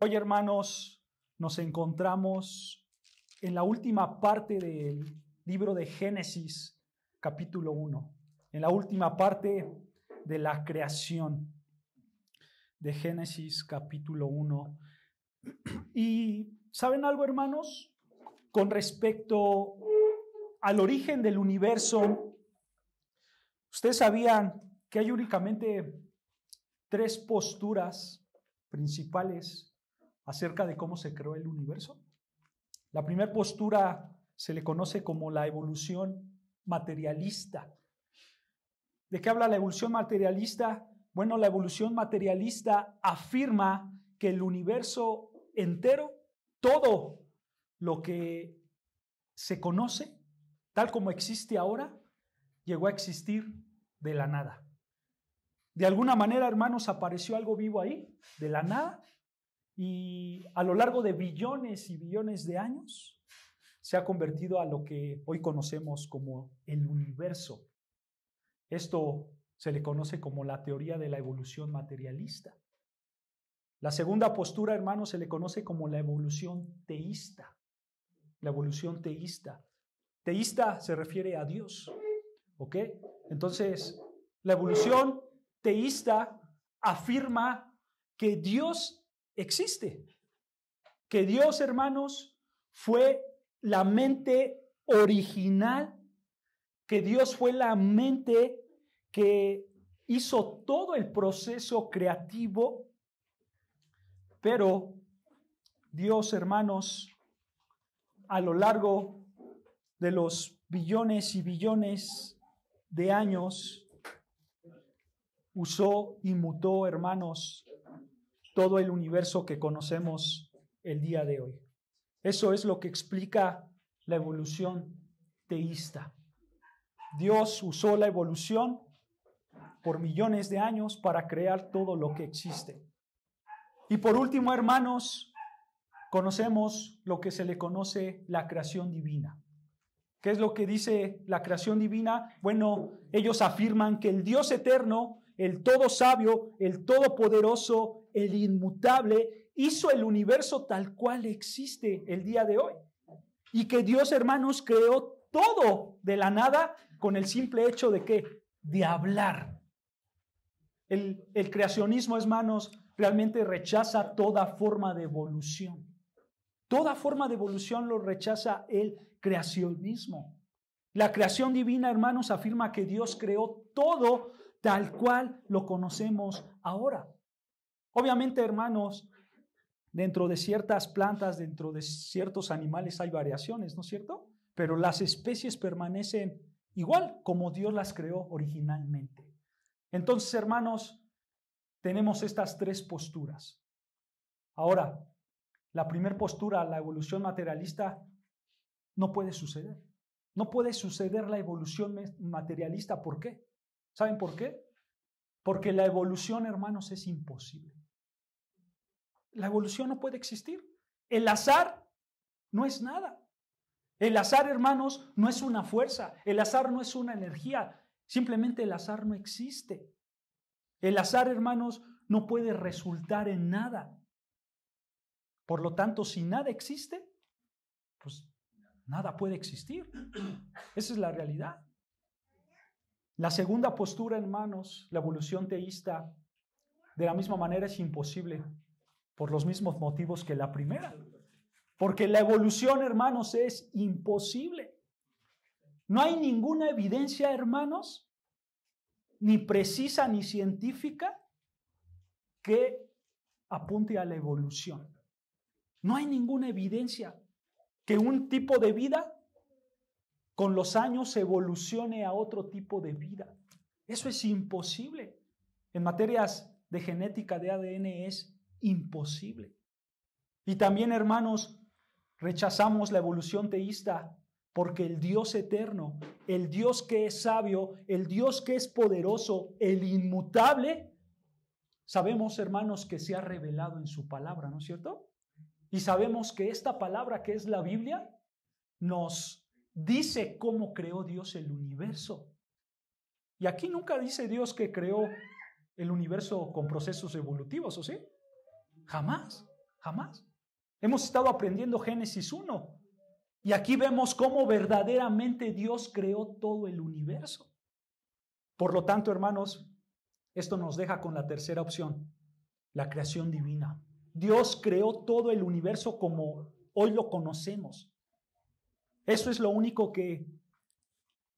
Hoy, hermanos, nos encontramos en la última parte del libro de Génesis, capítulo 1, en la última parte de la creación de Génesis, capítulo 1. Y ¿saben algo, hermanos? Con respecto al origen del universo, ustedes sabían que hay únicamente tres posturas principales acerca de cómo se creó el universo. La primera postura se le conoce como la evolución materialista. ¿De qué habla la evolución materialista? Bueno, la evolución materialista afirma que el universo entero, todo lo que se conoce, tal como existe ahora, llegó a existir de la nada. De alguna manera, hermanos, apareció algo vivo ahí, de la nada, y a lo largo de billones y billones de años se ha convertido a lo que hoy conocemos como el universo. Esto se le conoce como la teoría de la evolución materialista. La segunda postura, hermanos, se le conoce como la evolución teísta. La evolución teísta. Teísta se refiere a Dios, ¿ok? Entonces, la evolución teísta afirma que Dios existe, que Dios, hermanos, fue la mente original, que Dios fue la mente que hizo todo el proceso creativo, pero Dios, hermanos, a lo largo de los billones y billones de años, usó y mutó, hermanos, todo el universo que conocemos el día de hoy. Eso es lo que explica la evolución teísta. Dios usó la evolución por millones de años para crear todo lo que existe. Y por último, hermanos, conocemos lo que se le conoce la creación divina. ¿Qué es lo que dice la creación divina? Bueno, ellos afirman que el Dios eterno, el todo sabio, el todopoderoso, el inmutable, hizo el universo tal cual existe el día de hoy. Y que Dios, hermanos, creó todo de la nada con el simple hecho de ¿qué? De hablar. El creacionismo, hermanos, realmente rechaza toda forma de evolución. Toda forma de evolución lo rechaza el creacionismo. La creación divina, hermanos, afirma que Dios creó todo tal cual lo conocemos ahora. Obviamente, hermanos, dentro de ciertas plantas, dentro de ciertos animales hay variaciones, ¿no es cierto? Pero las especies permanecen igual como Dios las creó originalmente. Entonces, hermanos, tenemos estas tres posturas. Ahora, la primera postura, la evolución materialista, no puede suceder. No puede suceder la evolución materialista. ¿Por qué? ¿Saben por qué? Porque la evolución, hermanos, es imposible. La evolución no puede existir. El azar no es nada. El azar, hermanos, no es una fuerza. El azar no es una energía. Simplemente el azar no existe. El azar, hermanos, no puede resultar en nada. Por lo tanto, si nada existe, pues nada puede existir. Esa es la realidad. La segunda postura, hermanos, la evolución teísta, de la misma manera es imposible por los mismos motivos que la primera. Porque la evolución, hermanos, es imposible. No hay ninguna evidencia, hermanos, ni precisa ni científica, que apunte a la evolución. No hay ninguna evidencia que un tipo de vida con los años evolucione a otro tipo de vida. Eso es imposible. En materias de genética de ADN es imposible. Y también, hermanos, rechazamos la evolución teísta porque el Dios eterno, el Dios que es sabio, el Dios que es poderoso, el inmutable, sabemos, hermanos, que se ha revelado en su palabra, ¿no es cierto? Y sabemos que esta palabra, que es la Biblia, nos dice cómo creó Dios el universo. Y aquí nunca dice Dios que creó el universo con procesos evolutivos, ¿o sí? Jamás. Jamás. Hemos estado aprendiendo Génesis 1. Y aquí vemos cómo verdaderamente Dios creó todo el universo. Por lo tanto, hermanos, esto nos deja con la tercera opción, la creación divina. Dios creó todo el universo como hoy lo conocemos. Eso es lo único que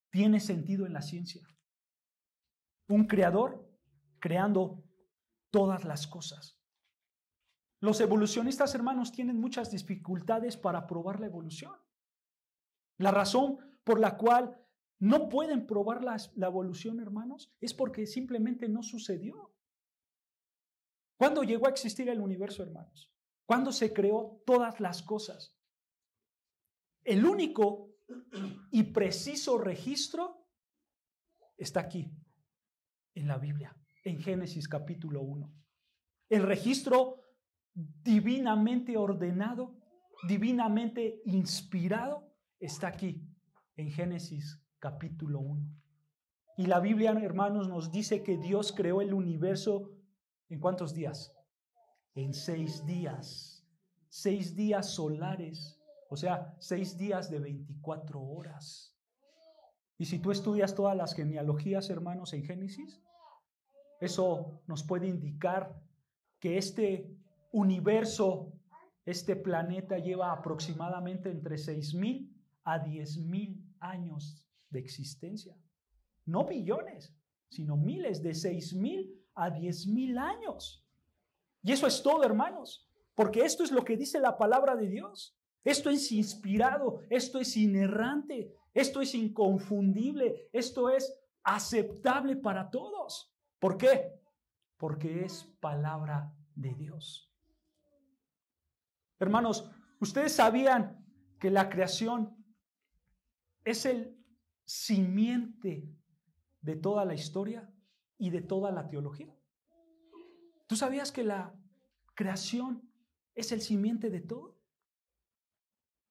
tiene sentido en la ciencia. Un creador creando todas las cosas. Los evolucionistas, hermanos, tienen muchas dificultades para probar la evolución. La razón por la cual no pueden probar la evolución, hermanos, es porque simplemente no sucedió. ¿Cuándo llegó a existir el universo, hermanos? ¿Cuándo se creó todas las cosas? El único y preciso registro está aquí, en la Biblia, en Génesis capítulo 1. El registro divinamente ordenado, divinamente inspirado, está aquí, en Génesis capítulo 1. Y la Biblia, hermanos, nos dice que Dios creó el universo ¿en cuántos días? En 6 días. 6 días solares, o sea, 6 días de 24 horas. Y si tú estudias todas las genealogías, hermanos, en Génesis, eso nos puede indicar que este universo, este planeta lleva aproximadamente entre 6,000 a 10,000 años de existencia. No billones, sino miles, de 6,000 a 10,000 años. Y eso es todo, hermanos, porque esto es lo que dice la palabra de Dios. Esto es inspirado, esto es inerrante, esto es inconfundible, esto es aceptable para todos. ¿Por qué? Porque es palabra de Dios. Hermanos, ¿ustedes sabían que la creación es el simiente de toda la historia y de toda la teología? ¿Tú sabías que la creación es el simiente de todo?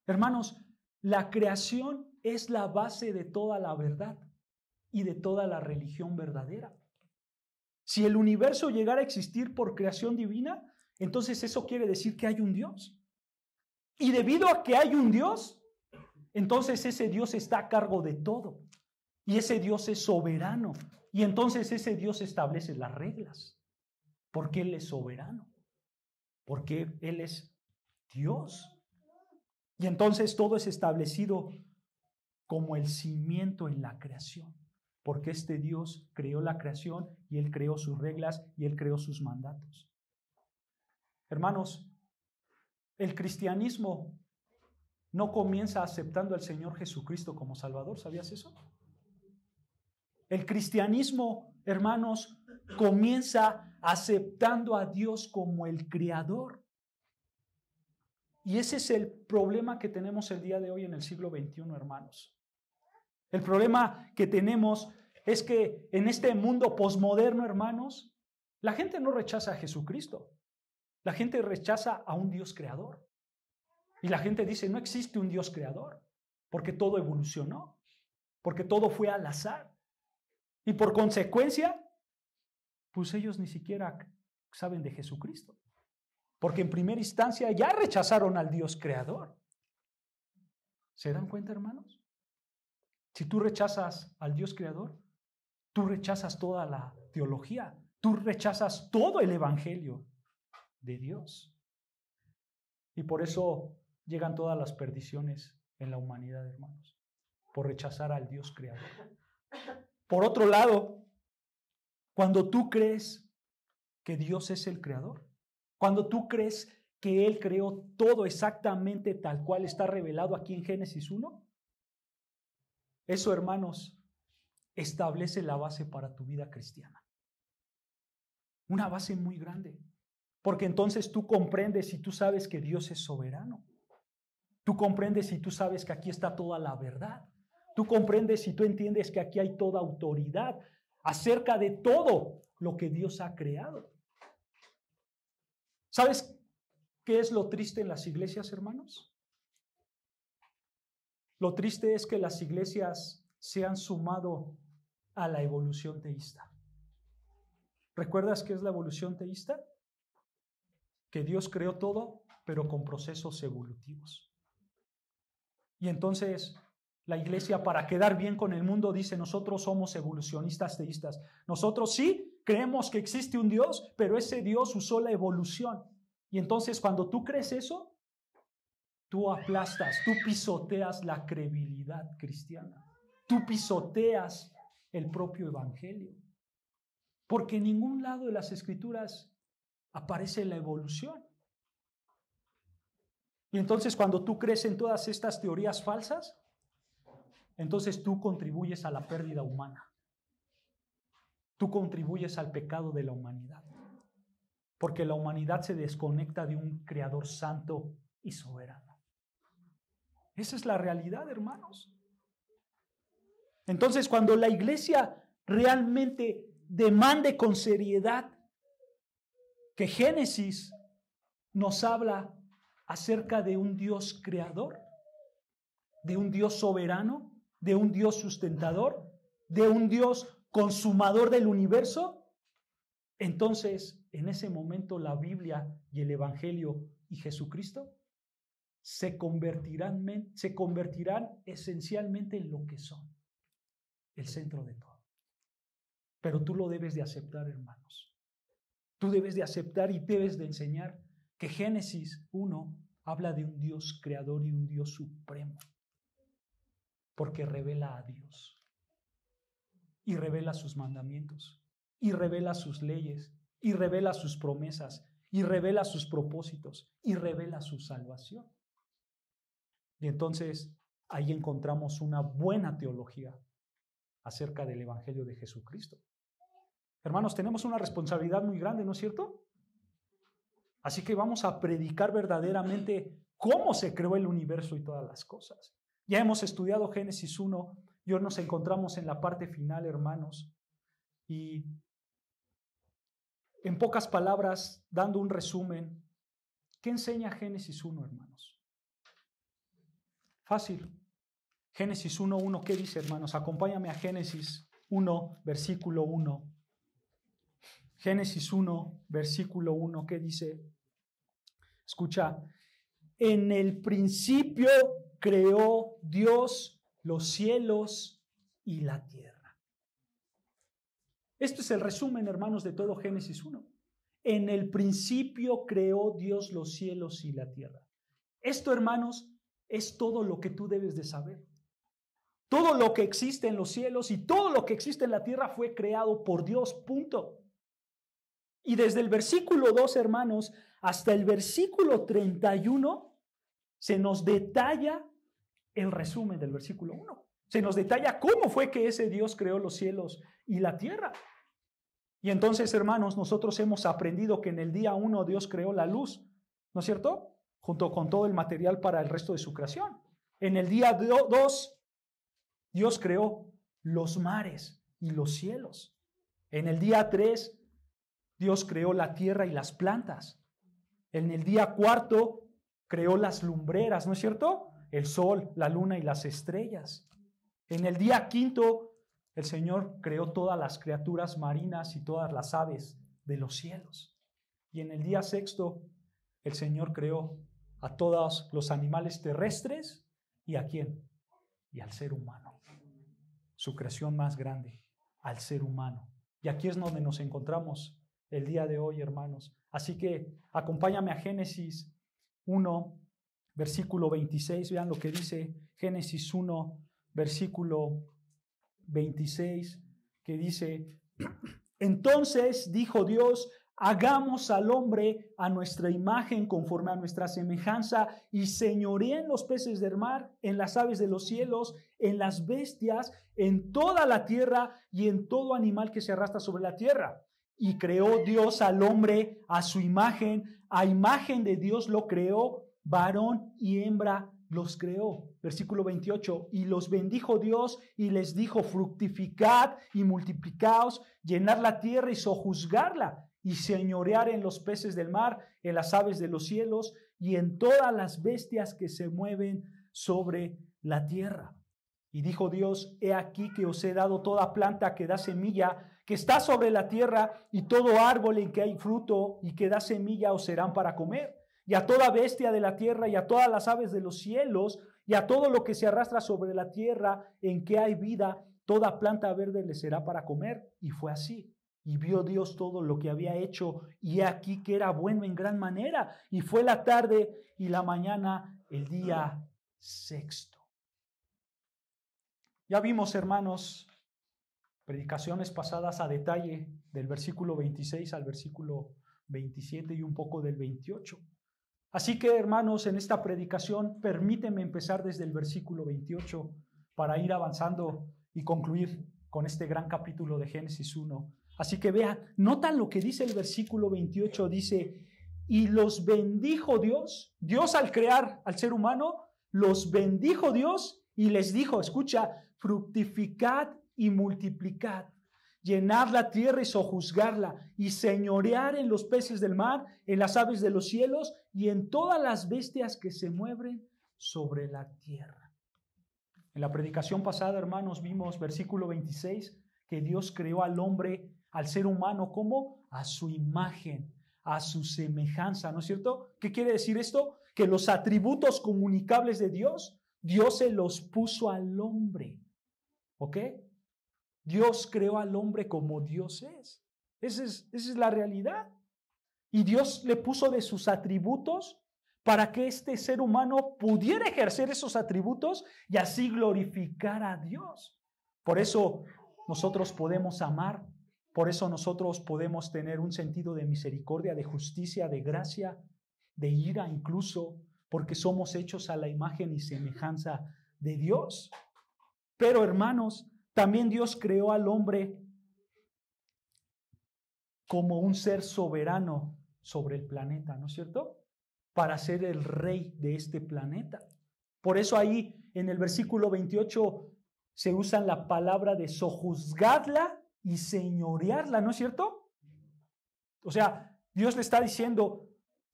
Hermanos, la creación es la base de toda la verdad y de toda la religión verdadera. Si el universo llegara a existir por creación divina, entonces eso quiere decir que hay un Dios. Y debido a que hay un Dios, entonces ese Dios está a cargo de todo. Y ese Dios es soberano. Y entonces ese Dios establece las reglas. Porque Él es soberano. Porque Él es Dios. Y entonces todo es establecido como el cimiento en la creación. Porque este Dios creó la creación y Él creó sus reglas y Él creó sus mandatos. Hermanos, el cristianismo no comienza aceptando al Señor Jesucristo como Salvador. ¿Sabías eso? El cristianismo, hermanos, comienza aceptando a Dios como el Creador. Y ese es el problema que tenemos el día de hoy en el siglo XXI, hermanos. El problema que tenemos es que en este mundo posmoderno, hermanos, la gente no rechaza a Jesucristo. La gente rechaza a un Dios creador. Y la gente dice, no existe un Dios creador, porque todo evolucionó, porque todo fue al azar. Y por consecuencia, pues ellos ni siquiera saben de Jesucristo. Porque en primera instancia ya rechazaron al Dios creador. ¿Se dan cuenta, hermanos? Si tú rechazas al Dios creador, tú rechazas toda la teología, tú rechazas todo el evangelio de Dios. Y por eso llegan todas las perdiciones en la humanidad, hermanos, por rechazar al Dios creador. Por otro lado, cuando tú crees que Dios es el creador, cuando tú crees que Él creó todo exactamente tal cual está revelado aquí en Génesis 1, eso, hermanos, establece la base para tu vida cristiana. Una base muy grande. Porque entonces tú comprendes y tú sabes que Dios es soberano. Tú comprendes y tú sabes que aquí está toda la verdad. Tú comprendes y tú entiendes que aquí hay toda autoridad acerca de todo lo que Dios ha creado. ¿Sabes qué es lo triste en las iglesias, hermanos? Lo triste es que las iglesias se han sumado a la evolución teísta. ¿Recuerdas qué es la evolución teísta? que Dios creó todo, pero con procesos evolutivos. Y entonces la iglesia, para quedar bien con el mundo, dice: nosotros somos evolucionistas teístas. Nosotros sí creemos que existe un Dios, pero ese Dios usó la evolución. Y entonces cuando tú crees eso, tú aplastas, tú pisoteas la credibilidad cristiana. Tú pisoteas el propio evangelio. Porque en ningún lado de las Escrituras aparece la evolución. Y entonces cuando tú crees en todas estas teorías falsas, entonces tú contribuyes a la pérdida humana. Tú contribuyes al pecado de la humanidad. Porque la humanidad se desconecta de un Creador santo y soberano. Esa es la realidad, hermanos. Entonces, cuando la iglesia realmente demande con seriedad que Génesis nos habla acerca de un Dios creador, de un Dios soberano, de un Dios sustentador, de un Dios consumador del universo, entonces en ese momento la Biblia y el Evangelio y Jesucristo se convertirán esencialmente en lo que son, el centro de todo. Pero tú lo debes de aceptar, hermanos. Tú debes de aceptar y debes de enseñar que Génesis 1 habla de un Dios creador y un Dios supremo, porque revela a Dios y revela sus mandamientos y revela sus leyes y revela sus promesas y revela sus propósitos y revela su salvación. Y entonces ahí encontramos una buena teología acerca del Evangelio de Jesucristo. Hermanos, tenemos una responsabilidad muy grande, ¿no es cierto? Así que vamos a predicar verdaderamente cómo se creó el universo y todas las cosas. Ya hemos estudiado Génesis 1 y hoy nos encontramos en la parte final, hermanos. Y en pocas palabras, dando un resumen, ¿qué enseña Génesis 1, hermanos? Fácil. Génesis 1:1, ¿qué dice, hermanos? Acompáñame a Génesis 1, versículo 1. Génesis 1, versículo 1, ¿qué dice? Escucha: en el principio creó Dios los cielos y la tierra. Este es el resumen, hermanos, de todo Génesis 1. En el principio creó Dios los cielos y la tierra. Esto, hermanos, es todo lo que tú debes de saber. Todo lo que existe en los cielos y todo lo que existe en la tierra fue creado por Dios, punto. Y desde el versículo 2, hermanos, hasta el versículo 31, se nos detalla el resumen del versículo 1. Se nos detalla cómo fue que ese Dios creó los cielos y la tierra. Y entonces, hermanos, nosotros hemos aprendido que en el día 1 Dios creó la luz, ¿no es cierto? Junto con todo el material para el resto de su creación. En el día 2, Dios creó los mares y los cielos. En el día 3, Dios creó la tierra y las plantas. En el día 4, creó las lumbreras, ¿no es cierto? El sol, la luna y las estrellas. En el día 5, el Señor creó todas las criaturas marinas y todas las aves de los cielos. Y en el día 6, el Señor creó a todos los animales terrestres. ¿Y a quién? Y al ser humano. Su creación más grande, al ser humano. Y aquí es donde nos encontramos el día de hoy, hermanos. Así que acompáñame a Génesis 1, versículo 26. Vean lo que dice Génesis 1, versículo 26, que dice: entonces dijo Dios: hagamos al hombre a nuestra imagen, conforme a nuestra semejanza, y señoreen los peces del mar, en las aves de los cielos, en las bestias, en toda la tierra y en todo animal que se arrastra sobre la tierra. Y creó Dios al hombre a su imagen, a imagen de Dios lo creó, varón y hembra los creó. Versículo 28, y los bendijo Dios y les dijo: fructificad y multiplicaos, llenad la tierra y sojuzgarla, y señorear en los peces del mar, en las aves de los cielos y en todas las bestias que se mueven sobre la tierra. Y dijo Dios: he aquí que os he dado toda planta que da semilla, que está sobre la tierra, y todo árbol en que hay fruto y que da semilla os serán para comer, y a toda bestia de la tierra y a todas las aves de los cielos y a todo lo que se arrastra sobre la tierra en que hay vida, toda planta verde le será para comer. Y fue así. Y vio Dios todo lo que había hecho, y aquí que era bueno en gran manera. Y fue la tarde y la mañana el día sexto. Ya vimos, hermanos, predicaciones pasadas a detalle del versículo 26 al versículo 27 y un poco del 28. Así que, hermanos, en esta predicación, permíteme empezar desde el versículo 28 para ir avanzando y concluir con este gran capítulo de Génesis 1. Así que vean, notan lo que dice el versículo 28, dice, y los bendijo Dios. Dios al crear al ser humano, los bendijo Dios y les dijo, escucha, fructificad y multiplicad, llenad la tierra y sojuzgarla, y señorear en los peces del mar, en las aves de los cielos y en todas las bestias que se mueven sobre la tierra. En la predicación pasada, hermanos, vimos versículo 26, que Dios creó al hombre, al ser humano, como a su imagen, a su semejanza, ¿no es cierto? ¿Qué quiere decir esto? Que los atributos comunicables de Dios, Dios se los puso al hombre, ¿ok? Dios creó al hombre como Dios es. Esa es la realidad. Y Dios le puso de sus atributos para que este ser humano pudiera ejercer esos atributos y así glorificar a Dios. Por eso nosotros podemos amar, por eso nosotros podemos tener un sentido de misericordia, de justicia, de gracia, de ira incluso, porque somos hechos a la imagen y semejanza de Dios. Pero, hermanos, también Dios creó al hombre como un ser soberano sobre el planeta, ¿no es cierto? Para ser el rey de este planeta. Por eso ahí en el versículo 28 se usa la palabra de sojuzgarla y señorearla, ¿no es cierto? O sea, Dios le está diciendo,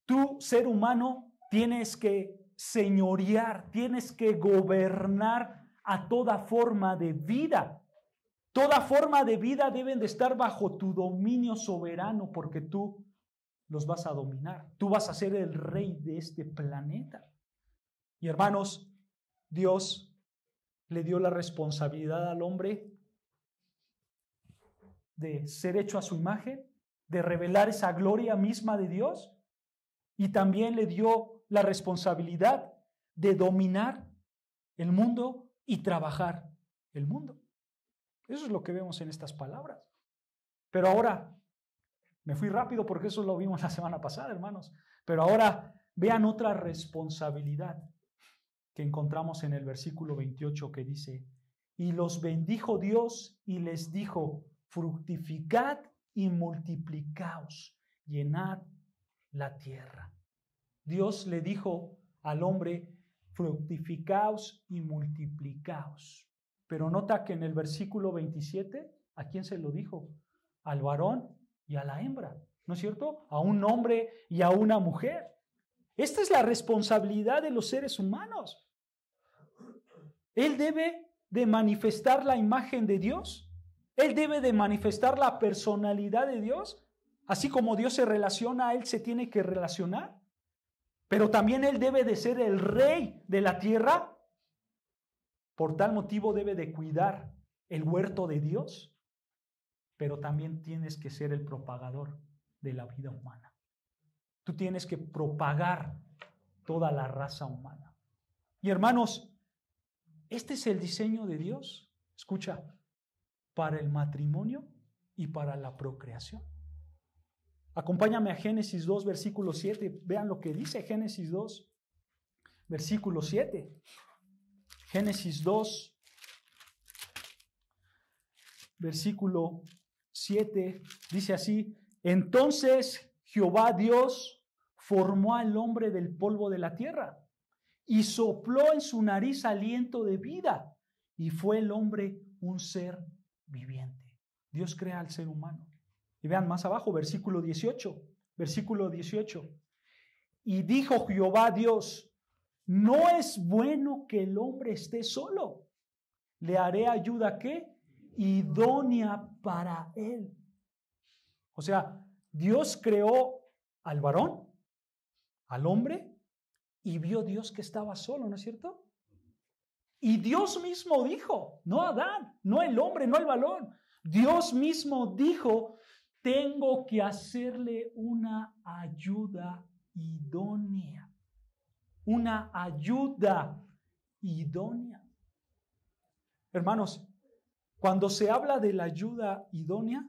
tú, ser humano, tienes que señorear, tienes que gobernar a toda forma de vida. Toda forma de vida deben de estar bajo tu dominio soberano, porque tú los vas a dominar. Tú vas a ser el rey de este planeta. Y hermanos, Dios le dio la responsabilidad al hombre de ser hecho a su imagen, de revelar esa gloria misma de Dios, y también le dio la responsabilidad de dominar el mundo y trabajar el mundo. Eso es lo que vemos en estas palabras. Pero ahora, me fui rápido porque eso lo vimos la semana pasada, hermanos. Pero ahora vean otra responsabilidad que encontramos en el versículo 28 que dice, y los bendijo Dios y les dijo, fructificad y multiplicaos, llenad la tierra. Dios le dijo al hombre, fructificaos y multiplicaos. Pero nota que en el versículo 27, ¿a quién se lo dijo? Al varón y a la hembra, ¿no es cierto? A un hombre y a una mujer. Esta es la responsabilidad de los seres humanos. Él debe de manifestar la imagen de Dios. Él debe de manifestar la personalidad de Dios. Así como Dios se relaciona, Él se tiene que relacionar. Pero también Él debe de ser el rey de la tierra. Por tal motivo debe de cuidar el huerto de Dios. Pero también tienes que ser el propagador de la vida humana. Tú tienes que propagar toda la raza humana. Y hermanos, este es el diseño de Dios. Escucha, para el matrimonio y para la procreación. Acompáñame a Génesis 2, versículo 7. Vean lo que dice Génesis 2, versículo 7. Génesis 2, versículo 7, dice así, entonces Jehová Dios formó al hombre del polvo de la tierra y sopló en su nariz aliento de vida y fue el hombre un ser viviente. Dios crea al ser humano. Y vean más abajo, versículo 18, y dijo Jehová Dios, no es bueno que el hombre esté solo. Le haré ayuda, ¿qué? idónea para él. O sea, Dios creó al varón, al hombre, y vio Dios que estaba solo, ¿no es cierto? Y Dios mismo dijo, no Adán, no el hombre, no el varón. Dios mismo dijo, tengo que hacerle una ayuda idónea. Una ayuda idónea. Hermanos, cuando se habla de la ayuda idónea,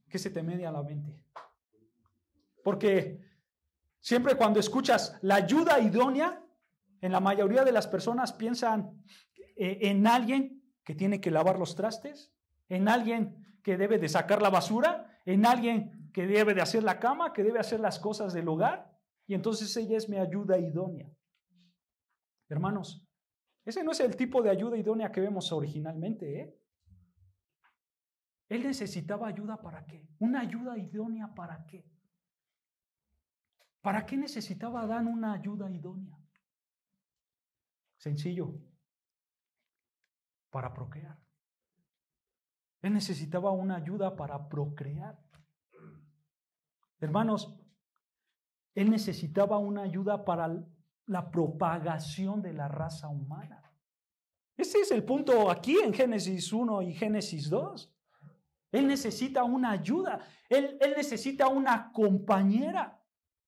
¿qué se te viene a la mente? Porque siempre cuando escuchas la ayuda idónea, en la mayoría de las personas piensan en alguien que tiene que lavar los trastes, en alguien que debe de sacar la basura, en alguien que debe de hacer la cama, que debe hacer las cosas del hogar, y entonces ella es mi ayuda idónea. Hermanos, ese no es el tipo de ayuda idónea que vemos originalmente, ¿eh? Él necesitaba ayuda ¿para qué? Una ayuda idónea ¿para qué? ¿Para qué necesitaba Adán una ayuda idónea? Sencillo, para procrear. Él necesitaba una ayuda para procrear. Hermanos, él necesitaba una ayuda para la propagación de la raza humana. Ese es el punto aquí en Génesis 1 y Génesis 2. Él necesita una ayuda, él necesita una compañera.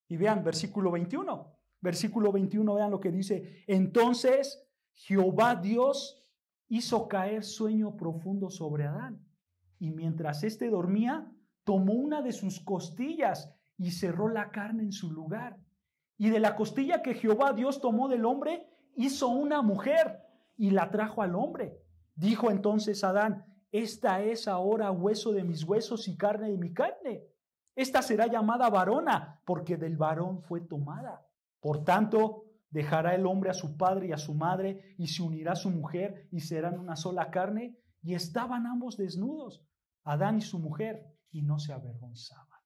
Y vean versículo 21. Versículo 21, vean lo que dice. Entonces Jehová Dios hizo caer sueño profundo sobre Adán. Y mientras éste dormía, tomó una de sus costillas y cerró la carne en su lugar. Y de la costilla que Jehová Dios tomó del hombre, hizo una mujer y la trajo al hombre. Dijo entonces Adán, esta es ahora hueso de mis huesos y carne de mi carne. Esta será llamada varona, porque del varón fue tomada. Por tanto, dejará el hombre a su padre y a su madre, y se unirá a su mujer, y serán una sola carne. Y estaban ambos desnudos, Adán y su mujer, y no se avergonzaban.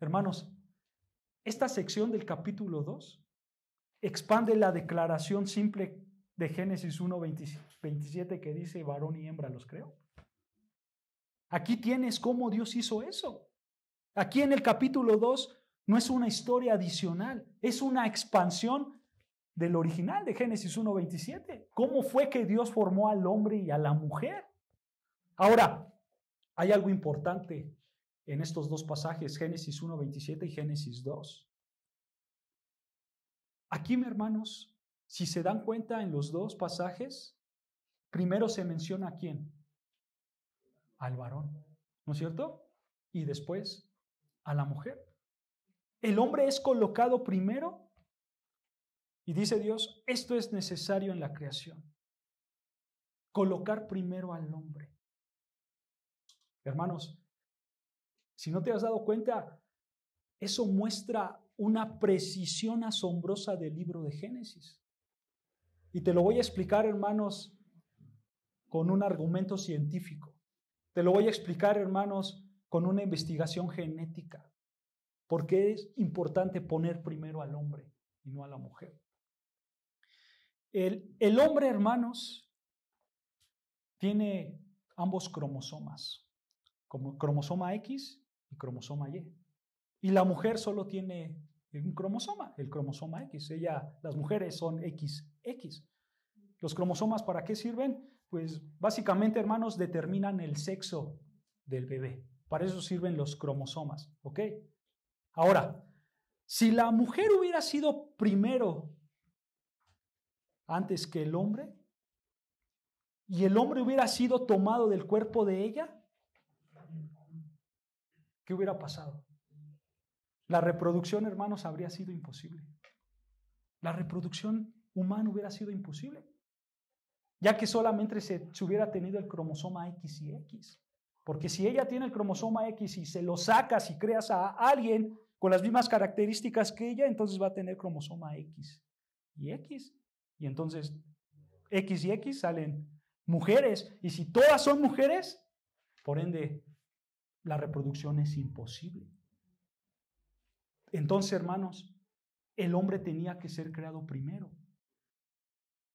Hermanos, esta sección del capítulo 2 expande la declaración simple de Génesis 1:27 que dice, varón y hembra los creó. Aquí tienes cómo Dios hizo eso. Aquí en el capítulo 2 no es una historia adicional, es una expansión del original de Génesis 1:27. ¿Cómo fue que Dios formó al hombre y a la mujer? Ahora, hay algo importante en estos dos pasajes, Génesis 1:27 y Génesis 2. Aquí, mis hermanos, si se dan cuenta en los dos pasajes, primero se menciona a quién, al varón, ¿no es cierto? Y después a la mujer. El hombre es colocado primero y dice Dios, esto es necesario en la creación. Colocar primero al hombre. Hermanos, si no te has dado cuenta, eso muestra una precisión asombrosa del libro de Génesis. Y te lo voy a explicar, hermanos, con un argumento científico. Te lo voy a explicar, hermanos, con una investigación genética. ¿Por qué es importante poner primero al hombre y no a la mujer? El hombre, hermanos, tiene ambos cromosomas, como cromosoma X y cromosoma Y. Y la mujer solo tiene un cromosoma, el cromosoma X. Las mujeres son XX. ¿Los cromosomas para qué sirven? Pues básicamente, hermanos, determinan el sexo del bebé. Para eso sirven los cromosomas, ¿ok? Ahora, si la mujer hubiera sido primero antes que el hombre y el hombre hubiera sido tomado del cuerpo de ella, ¿qué hubiera pasado? La reproducción, hermanos, habría sido imposible. La reproducción humana hubiera sido imposible, ya que solamente se hubiera tenido el cromosoma X y X. Porque si ella tiene el cromosoma X y se lo sacas y creas a alguien con las mismas características que ella, entonces va a tener cromosoma X y X. Y entonces X y X salen mujeres. Y si todas son mujeres, por ende, la reproducción es imposible. Entonces, hermanos, el hombre tenía que ser creado primero.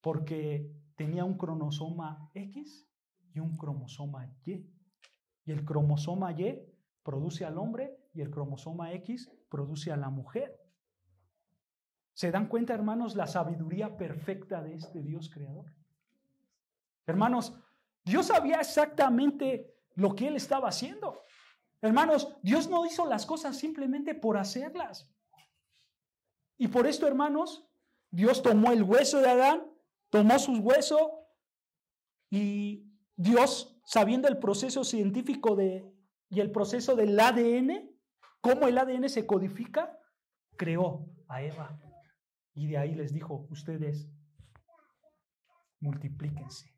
Porque tenía un cromosoma X y un cromosoma Y. Y el cromosoma Y produce al hombre y el cromosoma X produce a la mujer. ¿Se dan cuenta, hermanos, la sabiduría perfecta de este Dios creador? Hermanos, Dios sabía exactamente lo que Él estaba haciendo. Hermanos, Dios no hizo las cosas simplemente por hacerlas. Y por esto, hermanos, Dios tomó el hueso de Adán, tomó sus huesos y Dios, sabiendo el proceso científico y el proceso del ADN, cómo el ADN se codifica, creó a Eva. Y de ahí les dijo, ustedes multiplíquense,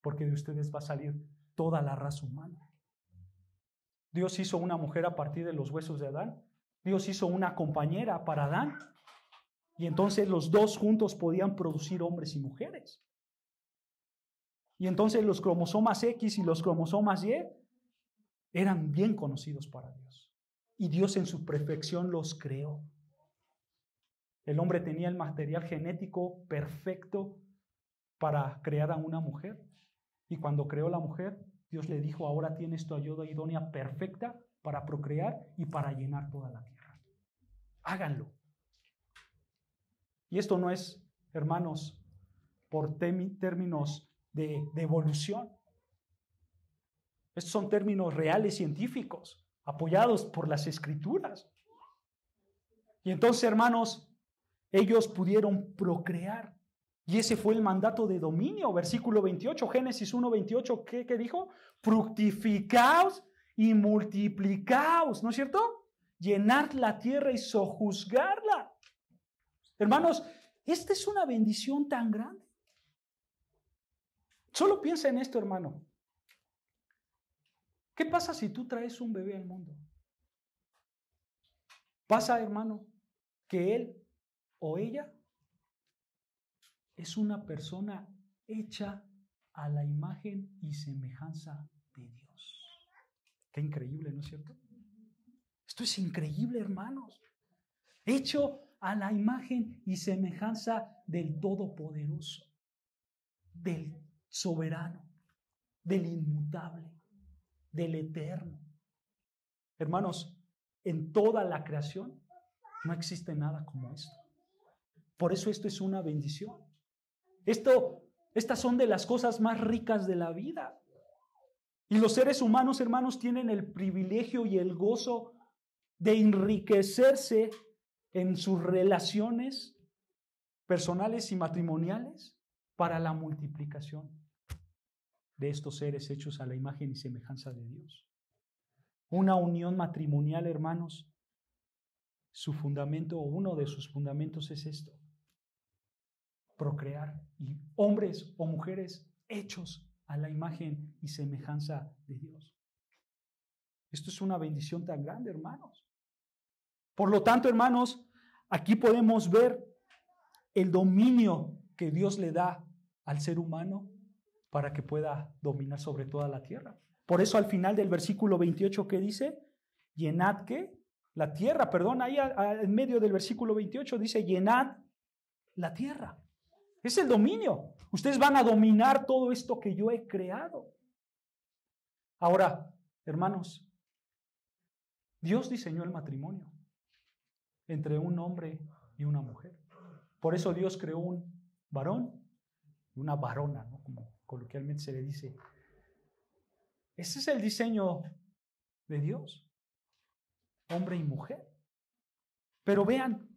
porque de ustedes va a salir toda la raza humana. Dios hizo una mujer a partir de los huesos de Adán. Dios hizo una compañera para Adán. Y entonces los dos juntos podían producir hombres y mujeres. Y entonces los cromosomas X y los cromosomas Y eran bien conocidos para Dios. Y Dios en su perfección los creó. El hombre tenía el material genético perfecto para crear a una mujer. Y cuando creó la mujer, Dios le dijo, ahora tienes tu ayuda idónea perfecta para procrear y para llenar toda la tierra. Háganlo. Y esto no es, hermanos, por términos de evolución. Estos son términos reales científicos, apoyados por las Escrituras. Y entonces, hermanos, ellos pudieron procrear. Y ese fue el mandato de dominio. Versículo 28, Génesis 1:28, ¿qué dijo? Fructificaos y multiplicaos, ¿no es cierto? Llenad la tierra y sojuzgarla. Hermanos, esta es una bendición tan grande. Solo piensa en esto, hermano. ¿Qué pasa si tú traes un bebé al mundo? Pasa, hermano, que él o ella es una persona hecha a la imagen y semejanza de Dios. Qué increíble, ¿no es cierto? Esto es increíble, hermanos. Hecho a la imagen y semejanza del Todopoderoso, del soberano, del inmutable, del eterno. Hermanos, en toda la creación no existe nada como esto. Por eso esto es una bendición. Estas son de las cosas más ricas de la vida. Y los seres humanos, hermanos, tienen el privilegio y el gozo de enriquecerse en sus relaciones personales y matrimoniales para la multiplicación de estos seres hechos a la imagen y semejanza de Dios. Una unión matrimonial, hermanos, su fundamento o uno de sus fundamentos es esto: procrear, y hombres o mujeres hechos a la imagen y semejanza de Dios. Esto es una bendición tan grande, hermanos. Por lo tanto, hermanos, aquí podemos ver el dominio que Dios le da al ser humano para que pueda dominar sobre toda la tierra. Por eso al final del versículo 28, ¿qué dice? Llenad, ¿qué? La tierra, perdón, ahí en medio del versículo 28 dice, llenad la tierra. Es el dominio. Ustedes van a dominar todo esto que yo he creado. Ahora, hermanos, Dios diseñó el matrimonio entre un hombre y una mujer. Por eso Dios creó un varón y una varona, ¿no? Como coloquialmente se le dice. Ese es el diseño de Dios, hombre y mujer. Pero vean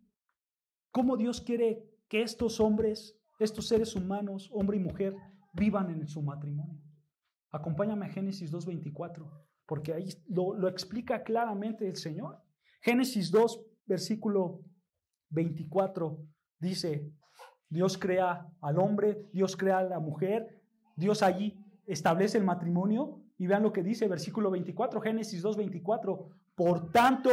cómo Dios quiere que estos hombres, estos seres humanos, hombre y mujer, vivan en su matrimonio. Acompáñame a Génesis 2:24, porque ahí lo explica claramente el Señor. Génesis 2, versículo 24, dice, Dios crea al hombre, Dios crea a la mujer, Dios allí establece el matrimonio, y vean lo que dice versículo 24, Génesis 2:24, por tanto,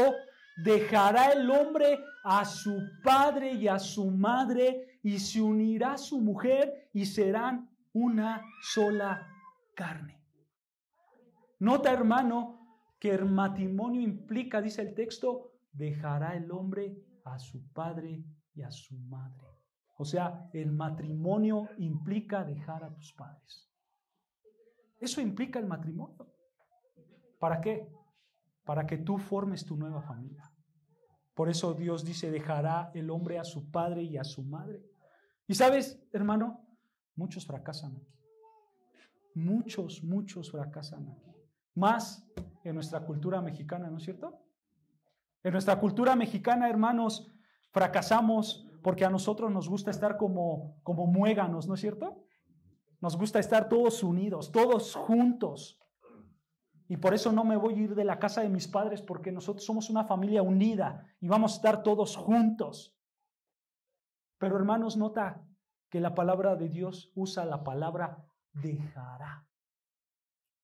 dejará el hombre a su padre y a su madre, y se unirá a su mujer, y serán una sola carne. Nota, hermano, que el matrimonio implica, dice el texto, dejará el hombre a su padre y a su madre. O sea, el matrimonio implica dejar a tus padres. Eso implica el matrimonio. ¿Para qué? Para que tú formes tu nueva familia. Por eso Dios dice, dejará el hombre a su padre y a su madre. Y sabes, hermano, muchos fracasan aquí. Muchos fracasan aquí. Más en nuestra cultura mexicana, ¿no es cierto? En nuestra cultura mexicana, hermanos, fracasamos porque a nosotros nos gusta estar como muéganos, ¿no es cierto? Nos gusta estar todos unidos, todos juntos. Y por eso no me voy a ir de la casa de mis padres, porque nosotros somos una familia unida y vamos a estar todos juntos. Pero hermanos, nota que la palabra de Dios usa la palabra dejará.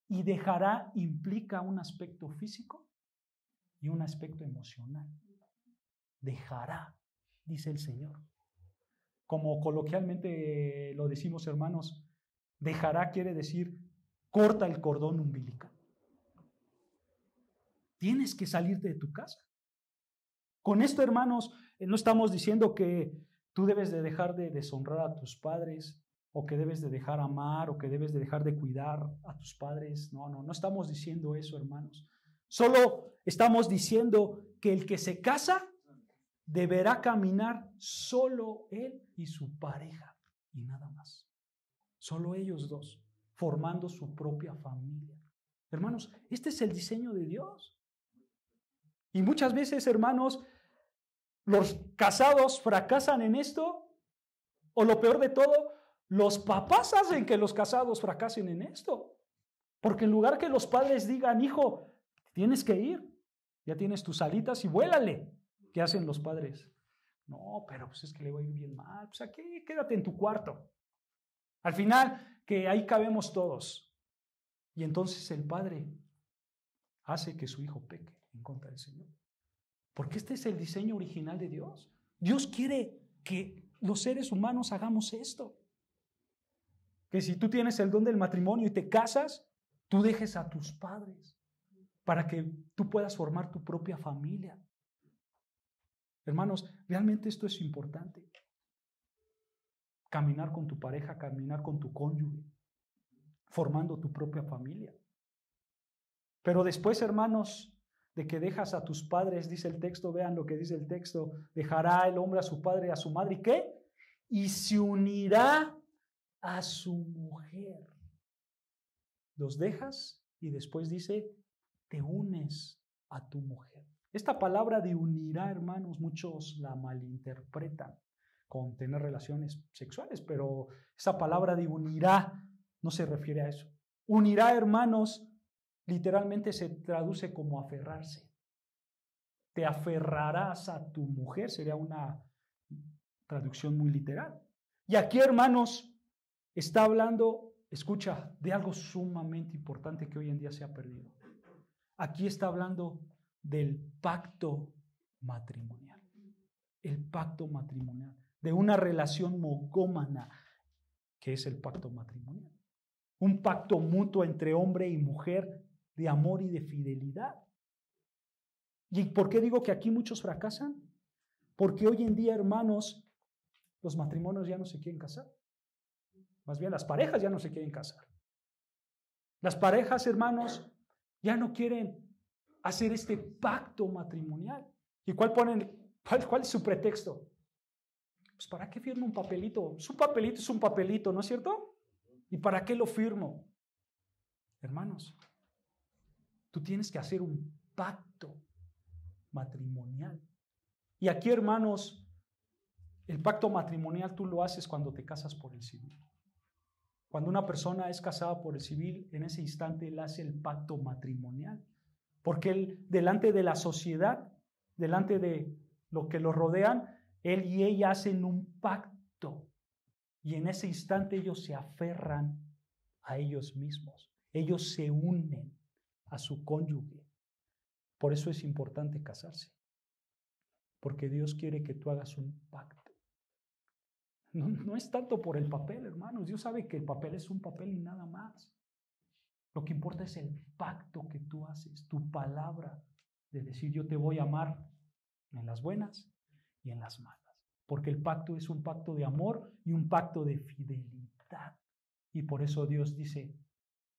Y dejará implica un aspecto físico y un aspecto emocional. Dejará, dice el Señor. Como coloquialmente lo decimos, hermanos, dejará quiere decir corta el cordón umbilical. Tienes que salirte de tu casa. Con esto, hermanos, no estamos diciendo que tú debes de dejar de deshonrar a tus padres, o que debes de dejar amar, o que debes de dejar de cuidar a tus padres. No estamos diciendo eso, hermanos. Solo estamos diciendo que el que se casa deberá caminar solo él y su pareja, y nada más. Solo ellos dos, formando su propia familia. Hermanos, este es el diseño de Dios. Y muchas veces, hermanos, los casados fracasan en esto, o lo peor de todo, los papás hacen que los casados fracasen en esto. Porque en lugar que los padres digan, hijo, tienes que ir, ya tienes tus alitas y vuélale. ¿Qué hacen los padres? No, pero pues es que le va a ir bien mal. Pues aquí quédate en tu cuarto. Al final, que ahí cabemos todos. Y entonces el padre hace que su hijo peque en contra del Señor. Porque este es el diseño original de Dios. Dios quiere que los seres humanos hagamos esto. Que si tú tienes el don del matrimonio y te casas, tú dejes a tus padres para que tú puedas formar tu propia familia. Hermanos, realmente esto es importante. Caminar con tu pareja, caminar con tu cónyuge, formando tu propia familia. Pero después, hermanos, de que dejas a tus padres, dice el texto, vean lo que dice el texto, dejará el hombre a su padre y a su madre, ¿y qué? Y se unirá a su mujer. Los dejas y después dice, te unes a tu mujer. Esta palabra de unirá, hermanos, muchos la malinterpretan con tener relaciones sexuales, pero esa palabra de unirá no se refiere a eso. Unirá, hermanos, literalmente se traduce como aferrarse. Te aferrarás a tu mujer, sería una traducción muy literal. Y aquí, hermanos, está hablando, escucha, de algo sumamente importante que hoy en día se ha perdido. Aquí está hablando del pacto matrimonial. El pacto matrimonial, de una relación monógama, que es el pacto matrimonial. Un pacto mutuo entre hombre y mujer de amor y de fidelidad. ¿Y por qué digo que aquí muchos fracasan? Porque hoy en día, hermanos, los matrimonios ya no se quieren casar. Más bien, las parejas ya no se quieren casar. Las parejas, hermanos, ya no quieren hacer este pacto matrimonial. ¿Y cuál es su pretexto? Pues ¿para qué firmo un papelito? Su papelito es un papelito, ¿no es cierto? ¿Y para qué lo firmo? Hermanos, tú tienes que hacer un pacto matrimonial. Y aquí, hermanos, el pacto matrimonial tú lo haces cuando te casas por el civil. Cuando una persona es casada por el civil, en ese instante él hace el pacto matrimonial. Porque él, delante de la sociedad, delante de lo que lo rodean, él y ella hacen un pacto. Y en ese instante ellos se aferran a ellos mismos. Ellos se unen a su cónyuge. Por eso es importante casarse. Porque Dios quiere que tú hagas un pacto. No es tanto por el papel, hermanos. Dios sabe que el papel es un papel y nada más. Lo que importa es el pacto que tú haces, tu palabra de decir yo te voy a amar en las buenas y en las malas. porque el pacto es un pacto de amor y un pacto de fidelidad. Y por eso Dios dice,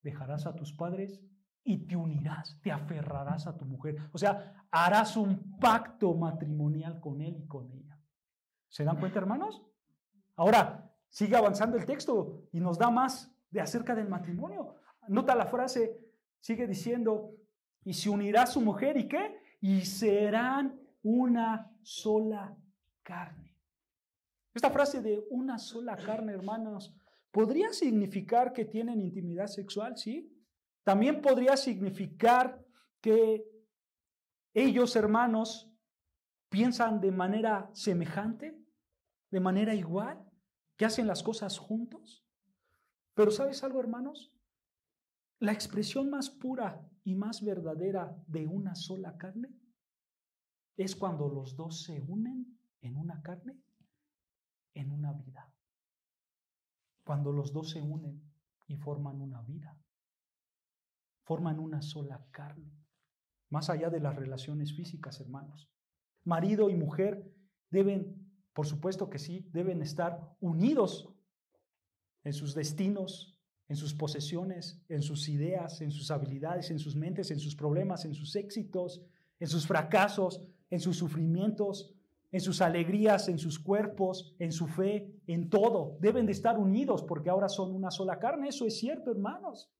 dejarás a tus padres y te unirás, te aferrarás a tu mujer. O sea, harás un pacto matrimonial con él y con ella. ¿Se dan cuenta, hermanos? Ahora, sigue avanzando el texto y nos da más de acerca del matrimonio. Nota la frase, sigue diciendo, y se unirá a su mujer, ¿y qué? Y serán una sola carne. Esta frase de una sola carne, hermanos, podría significar que tienen intimidad sexual, ¿sí? También podría significar que ellos, hermanos, piensan de manera semejante, de manera igual, que hacen las cosas juntos. Pero ¿sabes algo, hermanos? La expresión más pura y más verdadera de una sola carne es cuando los dos se unen en una carne, en una vida. Cuando los dos se unen y forman una vida, forman una sola carne. Más allá de las relaciones físicas, hermanos. Marido y mujer deben, por supuesto que sí, deben estar unidos en sus destinos, en sus posesiones, en sus ideas, en sus habilidades, en sus mentes, en sus problemas, en sus éxitos, en sus fracasos, en sus sufrimientos, en sus alegrías, en sus cuerpos, en su fe, en todo. Deben de estar unidos porque ahora son una sola carne. Eso es cierto, hermanos.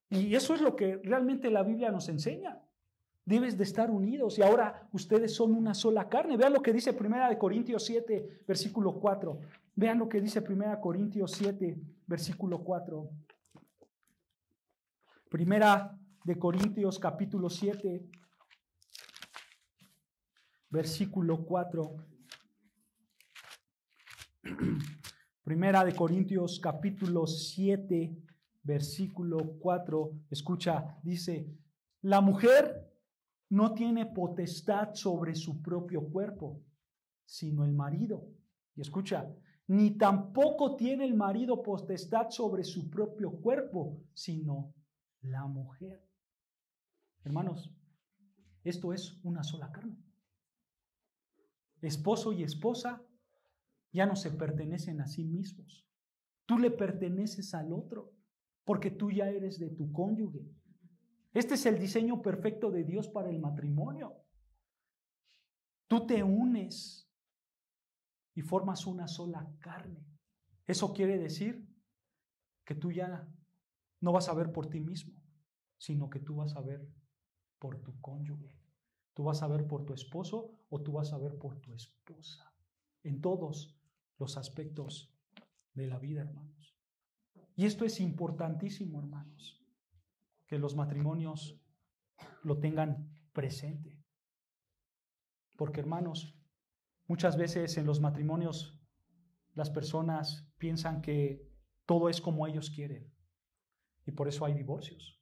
Y eso es lo que realmente la Biblia nos enseña. Debes de estar unidos y ahora ustedes son una sola carne. Vean lo que dice 1 Corintios 7, versículo 4. Vean lo que dice 1 Corintios 7, versículo 4. 1 Corintios capítulo 7, versículo 4. 1 Corintios capítulo 7, versículo 4. Escucha, dice, la mujer no tiene potestad sobre su propio cuerpo, sino el marido. Y escucha, ni tampoco tiene el marido potestad sobre su propio cuerpo, sino la mujer. Hermanos, esto es una sola carne. Esposo y esposa ya no se pertenecen a sí mismos. Tú le perteneces al otro, porque tú ya eres de tu cónyuge. Este es el diseño perfecto de Dios para el matrimonio. Tú te unes y formas una sola carne. Eso quiere decir que tú ya no vas a ver por ti mismo, sino que tú vas a ver por tu cónyuge. Tú vas a ver por tu esposo o tú vas a ver por tu esposa. En todos los aspectos de la vida, hermanos. Y esto es importantísimo, hermanos, que los matrimonios lo tengan presente. Porque, hermanos, muchas veces en los matrimonios las personas piensan que todo es como ellos quieren. Y por eso hay divorcios.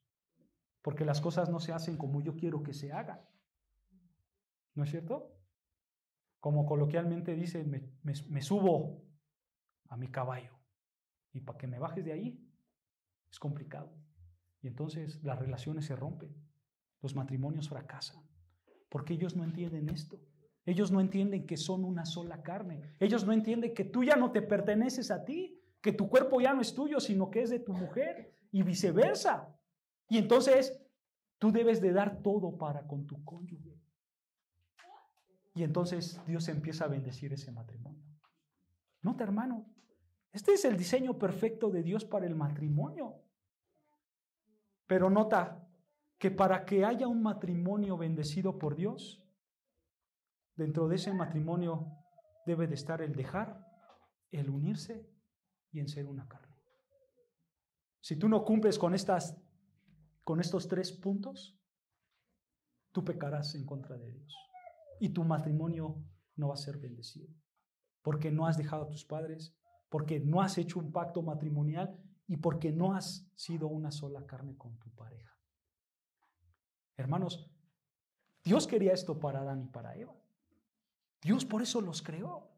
Porque las cosas no se hacen como yo quiero que se hagan. ¿No es cierto? Como coloquialmente dicen, me subo a mi caballo. Y para que me bajes de ahí es complicado. Y entonces las relaciones se rompen. Los matrimonios fracasan. Porque ellos no entienden esto. Ellos no entienden que son una sola carne. Ellos no entienden que tú ya no te perteneces a ti. Que tu cuerpo ya no es tuyo, sino que es de tu mujer. Y viceversa. Y entonces tú debes de dar todo para con tu cónyuge. Y entonces Dios empieza a bendecir ese matrimonio. Nota, hermano, este es el diseño perfecto de Dios para el matrimonio. Pero nota que para que haya un matrimonio bendecido por Dios, dentro de ese matrimonio debe de estar el dejar, el unirse y en ser una carne. Si tú no cumples con estos 3 puntos, tú pecarás en contra de Dios. Y tu matrimonio no va a ser bendecido. Porque no has dejado a tus padres, porque no has hecho un pacto matrimonial y porque no has sido una sola carne con tu pareja. Hermanos, Dios quería esto para Adán y para Eva. Dios por eso los creó.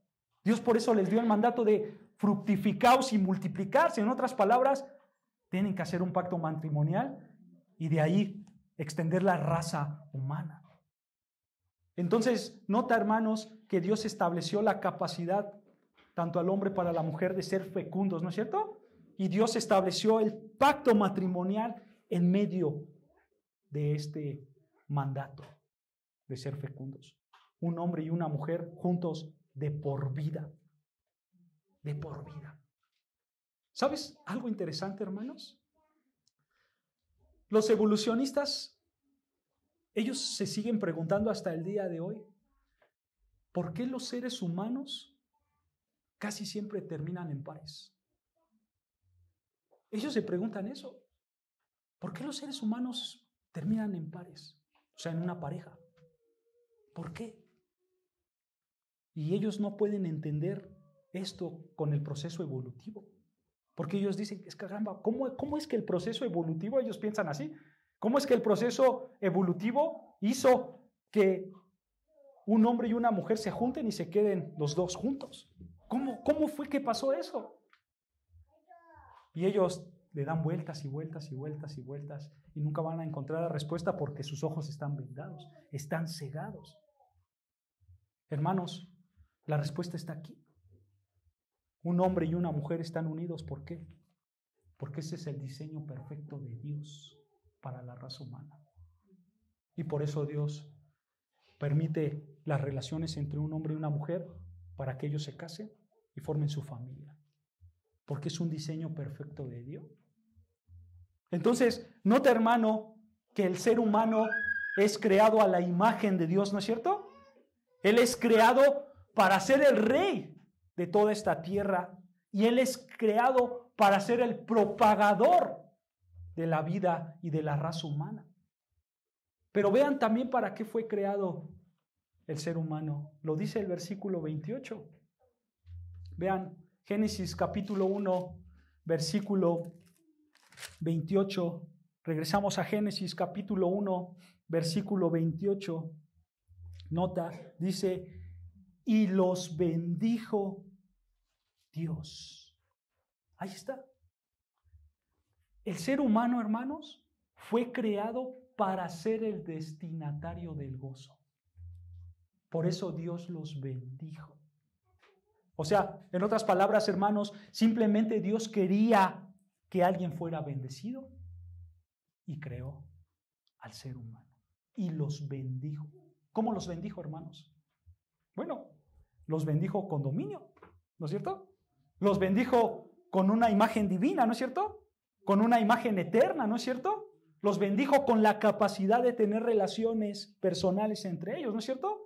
Dios por eso les dio el mandato de fructificaos y multiplicarse. En otras palabras, tienen que hacer un pacto matrimonial y de ahí extender la raza humana. Entonces, nota, hermanos, que Dios estableció la capacidad tanto al hombre para la mujer de ser fecundos, ¿no es cierto? Y Dios estableció el pacto matrimonial en medio de este mandato de ser fecundos. Un hombre y una mujer juntos de por vida. De por vida. ¿Sabes algo interesante, hermanos? Los evolucionistas, ellos se siguen preguntando hasta el día de hoy, ¿por qué los seres humanos casi siempre terminan en pares? Ellos se preguntan eso. ¿Por qué los seres humanos terminan en pares? O sea, en una pareja. ¿Por qué? Y ellos no pueden entender esto con el proceso evolutivo. Porque ellos dicen, es caramba, ¿cómo es que el proceso evolutivo, ellos piensan así? ¿Cómo es que el proceso evolutivo hizo que un hombre y una mujer se junten y se queden los dos juntos? ¿Cómo fue que pasó eso? Y ellos le dan vueltas y vueltas y vueltas y vueltas y nunca van a encontrar la respuesta porque sus ojos están vendados, están cegados. Hermanos, la respuesta está aquí. Un hombre y una mujer están unidos. ¿Por qué? Porque ese es el diseño perfecto de Dios para la raza humana. Y por eso Dios permite las relaciones entre un hombre y una mujer para que ellos se casen y formen su familia. Porque es un diseño perfecto de Dios. Entonces, nota, hermano, que el ser humano es creado a la imagen de Dios, ¿no es cierto? Él es creado para ser el rey de toda esta tierra y Él es creado para ser el propagador de la vida y de la raza humana. Pero vean también para qué fue creado el ser humano. Lo dice el versículo 28. Vean, Génesis capítulo 1, versículo 28. Regresamos a Génesis capítulo 1, versículo 28. Nota, dice, y los bendijo Dios. Ahí está. El ser humano, hermanos, fue creado para ser el destinatario del gozo. Por eso Dios los bendijo. O sea, en otras palabras, hermanos, simplemente Dios quería que alguien fuera bendecido y creó al ser humano y los bendijo. ¿Cómo los bendijo, hermanos? Bueno, los bendijo con dominio, ¿no es cierto? Los bendijo con una imagen divina, ¿no es cierto? Con una imagen eterna, ¿no es cierto? Los bendijo con la capacidad de tener relaciones personales entre ellos, ¿no es cierto?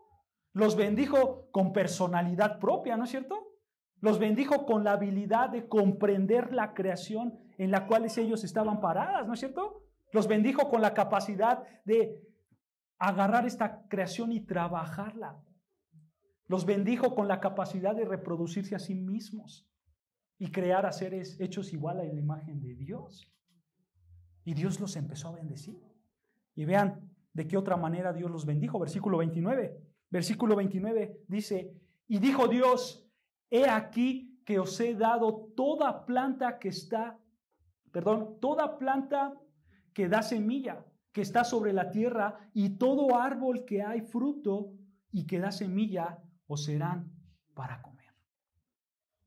Los bendijo con personalidad propia, ¿no es cierto? Los bendijo con la habilidad de comprender la creación en la cual ellos estaban paradas, ¿no es cierto? Los bendijo con la capacidad de agarrar esta creación y trabajarla. Los bendijo con la capacidad de reproducirse a sí mismos y crear a seres hechos igual a la imagen de Dios. Y Dios los empezó a bendecir. Y vean de qué otra manera Dios los bendijo. Versículo 29. Versículo 29 dice, y dijo Dios, he aquí que os he dado toda planta que da semilla, que está sobre la tierra, y todo árbol que hay fruto y que da semilla, os serán para comer.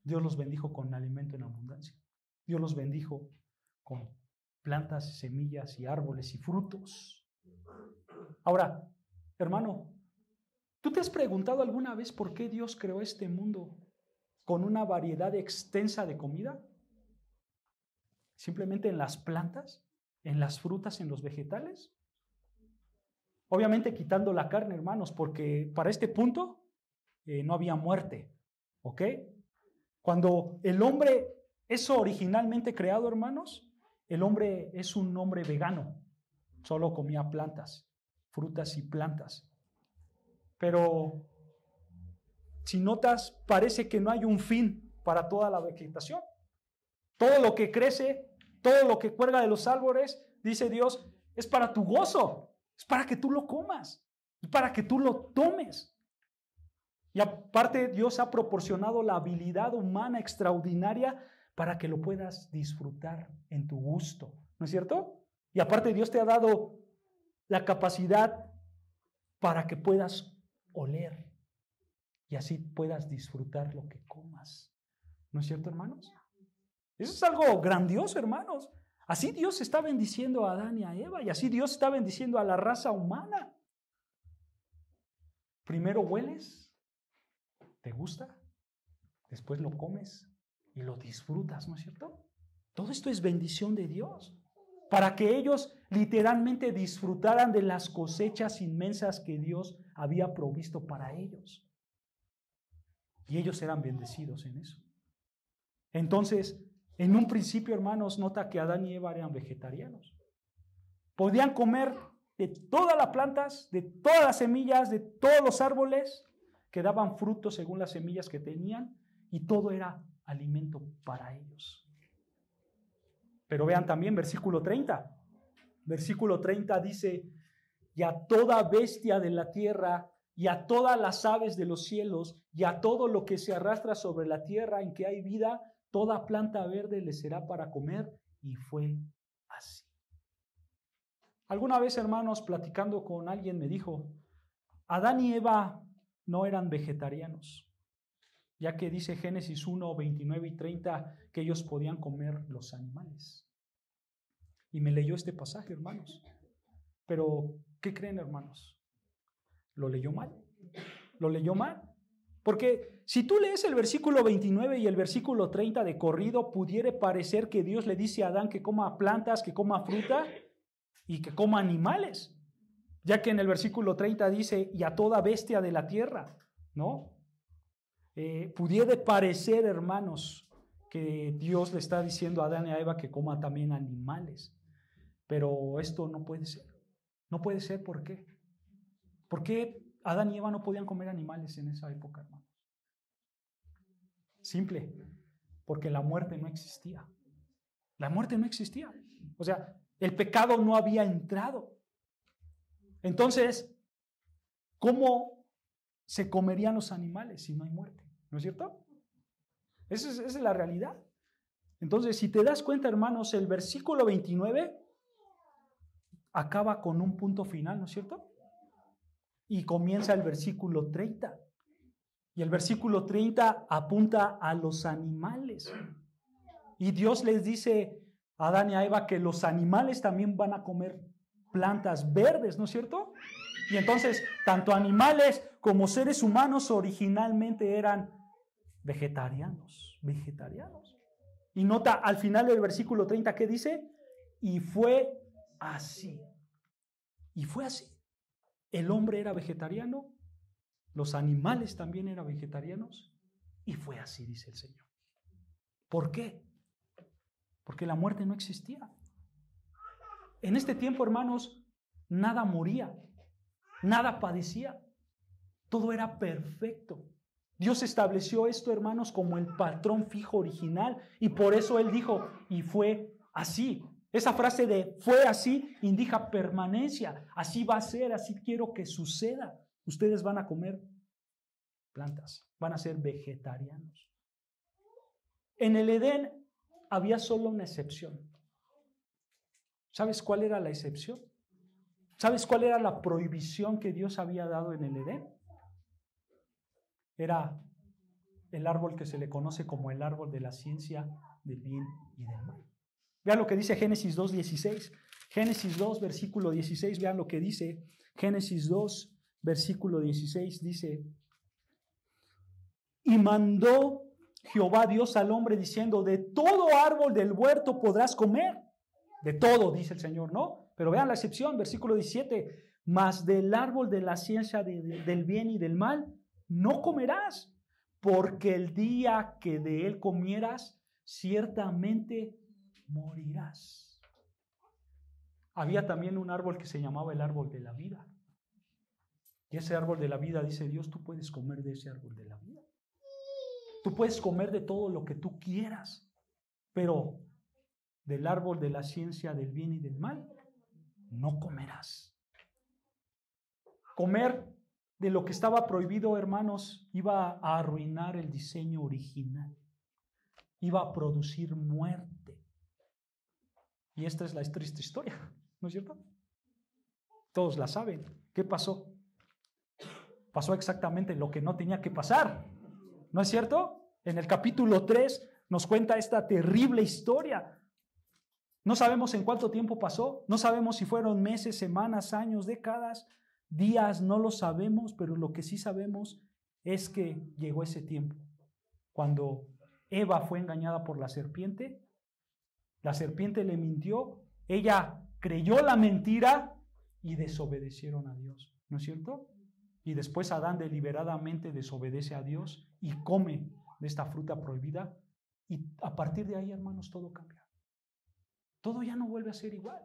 Dios los bendijo con alimento en abundancia. Dios los bendijo con plantas, semillas y árboles y frutos. Ahora, hermano, ¿tú te has preguntado alguna vez por qué Dios creó este mundo con una variedad extensa de comida? ¿Simplemente en las plantas, en las frutas, en los vegetales? Obviamente quitando la carne, hermanos, porque para este punto no había muerte, ¿ok? Cuando el hombre es originalmente creado, hermanos, el hombre es un hombre vegano, solo comía plantas, frutas y plantas. Pero si notas, parece que no hay un fin para toda la vegetación. Todo lo que crece, todo lo que cuelga de los árboles, dice Dios, es para tu gozo, es para que tú lo comas, es para que tú lo tomes. Y aparte, Dios ha proporcionado la habilidad humana extraordinaria para que lo puedas disfrutar en tu gusto, ¿no es cierto? Y aparte, Dios te ha dado la capacidad para que puedas oler y así puedas disfrutar lo que comas. ¿No es cierto, hermanos? Eso es algo grandioso, hermanos. Así Dios está bendiciendo a Adán y a Eva, y así Dios está bendiciendo a la raza humana. Primero hueles, te gusta, después lo comes y lo disfrutas, ¿no es cierto? Todo esto es bendición de Dios, para que ellos literalmente disfrutaran de las cosechas inmensas que Dios había provisto para ellos. Y ellos eran bendecidos en eso. Entonces, en un principio, hermanos, nota que Adán y Eva eran vegetarianos. Podían comer de todas las plantas, de todas las semillas, de todos los árboles que daban frutos según las semillas que tenían, y todo era alimento para ellos. Pero vean también versículo 30. Versículo 30 dice: y a toda bestia de la tierra, y a todas las aves de los cielos, y a todo lo que se arrastra sobre la tierra en que hay vida, toda planta verde le será para comer. Y fue así. Alguna vez, hermanos, platicando con alguien me dijo: Adán y Eva no eran vegetarianos, ya que dice Génesis 1, 29 y 30 que ellos podían comer los animales. Y me leyó este pasaje, hermanos. Pero, ¿qué creen, hermanos? ¿Lo leyó mal? ¿Lo leyó mal? Porque si tú lees el versículo 29 y el versículo 30 de corrido, pudiera parecer que Dios le dice a Adán que coma plantas, que coma fruta y que coma animales, ya que en el versículo 30 dice: y a toda bestia de la tierra, ¿no? Pudiera parecer, hermanos, que Dios le está diciendo a Adán y a Eva que coma también animales, pero esto no puede ser. No puede ser, ¿por qué? ¿Por qué Adán y Eva no podían comer animales en esa época, hermanos? Simple, porque la muerte no existía. La muerte no existía. O sea, el pecado no había entrado. Entonces, ¿cómo se comerían los animales si no hay muerte? ¿No es cierto? Esa es la realidad. Entonces, si te das cuenta, hermanos, el versículo 29 acaba con un punto final, ¿no es cierto? Y comienza el versículo 30. Y el versículo 30 apunta a los animales. Y Dios les dice a Adán y a Eva que los animales también van a comer plantas verdes, ¿no es cierto? Y entonces, tanto animales como seres humanos originalmente eran vegetarianos. Y nota al final del versículo 30, ¿qué dice? Y fue así. Y fue así. El hombre era vegetariano, los animales también eran vegetarianos, y fue así, dice el Señor. ¿Por qué? Porque la muerte no existía. En este tiempo, hermanos, nada moría, nada padecía, todo era perfecto. Dios estableció esto, hermanos, como el patrón fijo original, y por eso Él dijo: y fue así. Esa frase de fue así indica permanencia. Así va a ser, así quiero que suceda. Ustedes van a comer plantas, van a ser vegetarianos. En el Edén había solo una excepción. ¿Sabes cuál era la excepción? ¿Sabes cuál era la prohibición que Dios había dado en el Edén? Era el árbol que se le conoce como el árbol de la ciencia del bien y del mal. Vean lo que dice Génesis 2:16. Génesis 2, versículo 16, vean lo que dice. Génesis 2, versículo 16 dice: y mandó Jehová Dios al hombre diciendo: de todo árbol del huerto podrás comer. De todo, dice el Señor, ¿no? Pero vean la excepción, versículo 17: mas del árbol de la ciencia del bien y del mal no comerás, porque el día que de él comieras, ciertamente morirás. Había también un árbol que se llamaba el árbol de la vida. Y ese árbol de la vida, dice Dios, tú puedes comer de ese árbol de la vida. Tú puedes comer de todo lo que tú quieras, pero del árbol de la ciencia del bien y del mal no comerás. Comer de lo que estaba prohibido, hermanos, iba a arruinar el diseño original. Iba a producir muerte. Y esta es la triste historia, ¿no es cierto? Todos la saben. ¿Qué pasó? pasó exactamente lo que no tenía que pasar. ¿No es cierto? En el capítulo 3 nos cuenta esta terrible historia. No sabemos en cuánto tiempo pasó, no sabemos si fueron meses, semanas, años, décadas, días, no lo sabemos, pero lo que sí sabemos es que llegó ese tiempo. Cuando Eva fue engañada por la serpiente le mintió, ella creyó la mentira y desobedecieron a Dios, ¿no es cierto? Y después Adán deliberadamente desobedece a Dios y come de esta fruta prohibida, y a partir de ahí, hermanos, todo cambia. Todo ya no vuelve a ser igual,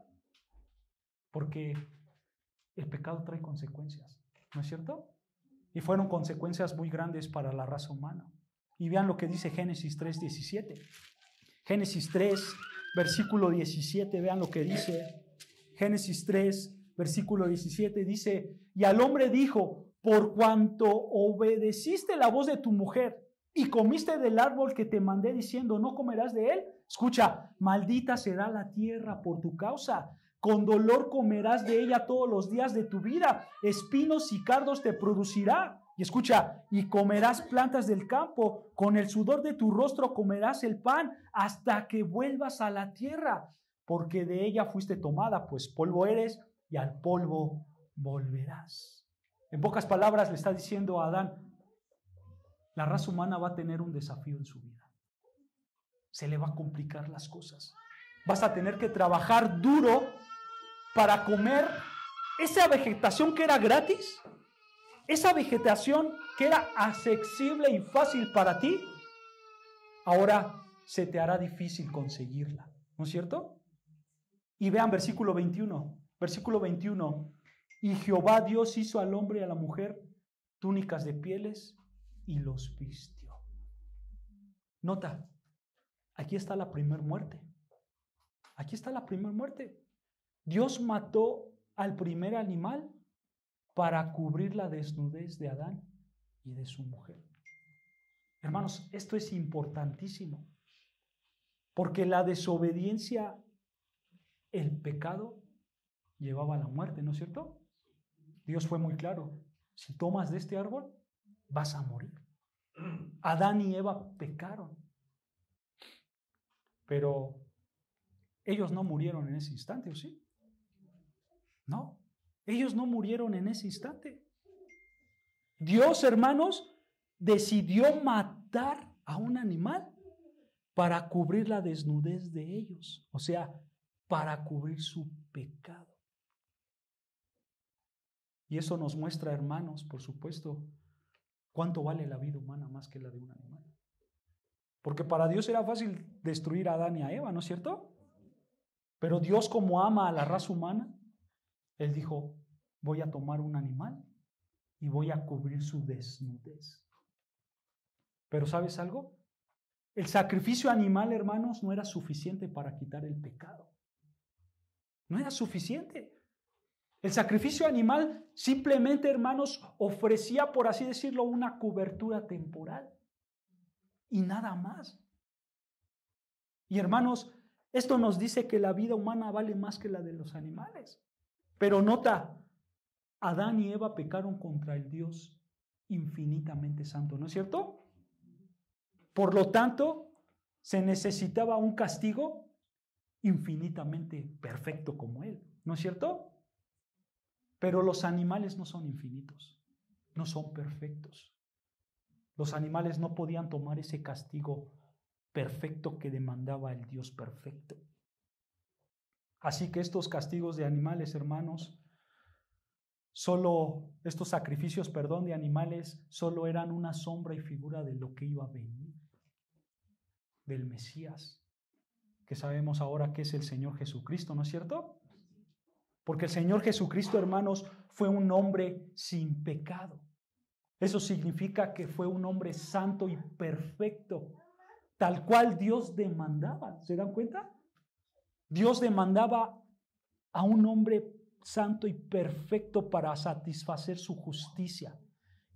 porque el pecado trae consecuencias, ¿no es cierto? Y fueron consecuencias muy grandes para la raza humana. Y vean lo que dice Génesis 3:17. Génesis 3, versículo 17, vean lo que dice. Génesis 3, versículo 17 dice: y al hombre dijo: por cuanto obedeciste la voz de tu mujer y comiste del árbol que te mandé diciendo, no comerás de él. Escucha, maldita será la tierra por tu causa. Con dolor comerás de ella todos los días de tu vida. Espinos y cardos te producirá. Y escucha, y comerás plantas del campo. Con el sudor de tu rostro comerás el pan hasta que vuelvas a la tierra. Porque de ella fuiste tomada, pues polvo eres y al polvo volverás. En pocas palabras le está diciendo a Adán: la raza humana va a tener un desafío en su vida. Se le va a complicar las cosas. Vas a tener que trabajar duro para comer esa vegetación que era gratis, esa vegetación que era accesible y fácil para ti. Ahora se te hará difícil conseguirla, ¿no es cierto? Y vean versículo 21. Versículo 21. Y Jehová Dios hizo al hombre y a la mujer túnicas de pieles y los vistió. Nota, aquí está la primer muerte. Aquí está la primer muerte. Dios mató al primer animal para cubrir la desnudez de Adán y de su mujer. Hermanos, esto es importantísimo, porque la desobediencia, el pecado, llevaba a la muerte, ¿no es cierto? Dios fue muy claro: si tomas de este árbol, vas a morir. Adán y Eva pecaron, pero ellos no murieron en ese instante, ¿o sí? No, ellos no murieron en ese instante. Dios, hermanos, decidió matar a un animal para cubrir la desnudez de ellos, o sea, para cubrir su pecado. Y eso nos muestra, hermanos, por supuesto, cuánto vale la vida humana más que la de un animal. Porque para Dios era fácil destruir a Adán y a Eva, ¿no es cierto? Pero Dios, como ama a la raza humana, Él dijo: voy a tomar un animal y voy a cubrir su desnudez. Pero ¿sabes algo? El sacrificio animal, hermanos, no era suficiente para quitar el pecado. No era suficiente. El sacrificio animal simplemente, hermanos, ofrecía, por así decirlo, una cobertura temporal y nada más. Y hermanos, esto nos dice que la vida humana vale más que la de los animales. Pero nota, Adán y Eva pecaron contra el Dios infinitamente santo, ¿no es cierto? Por lo tanto, se necesitaba un castigo infinitamente perfecto como Él, ¿no es cierto? Pero los animales no son infinitos, no son perfectos. Los animales no podían tomar ese castigo perfecto que demandaba el Dios perfecto. Así que estos castigos de animales, hermanos, estos sacrificios, de animales, solo eran una sombra y figura de lo que iba a venir, del Mesías, que sabemos ahora que es el Señor Jesucristo, ¿no es cierto? Porque el Señor Jesucristo, hermanos, fue un hombre sin pecado. Eso significa que fue un hombre santo y perfecto, tal cual Dios demandaba. ¿Se dan cuenta? Dios demandaba a un hombre santo y perfecto para satisfacer su justicia.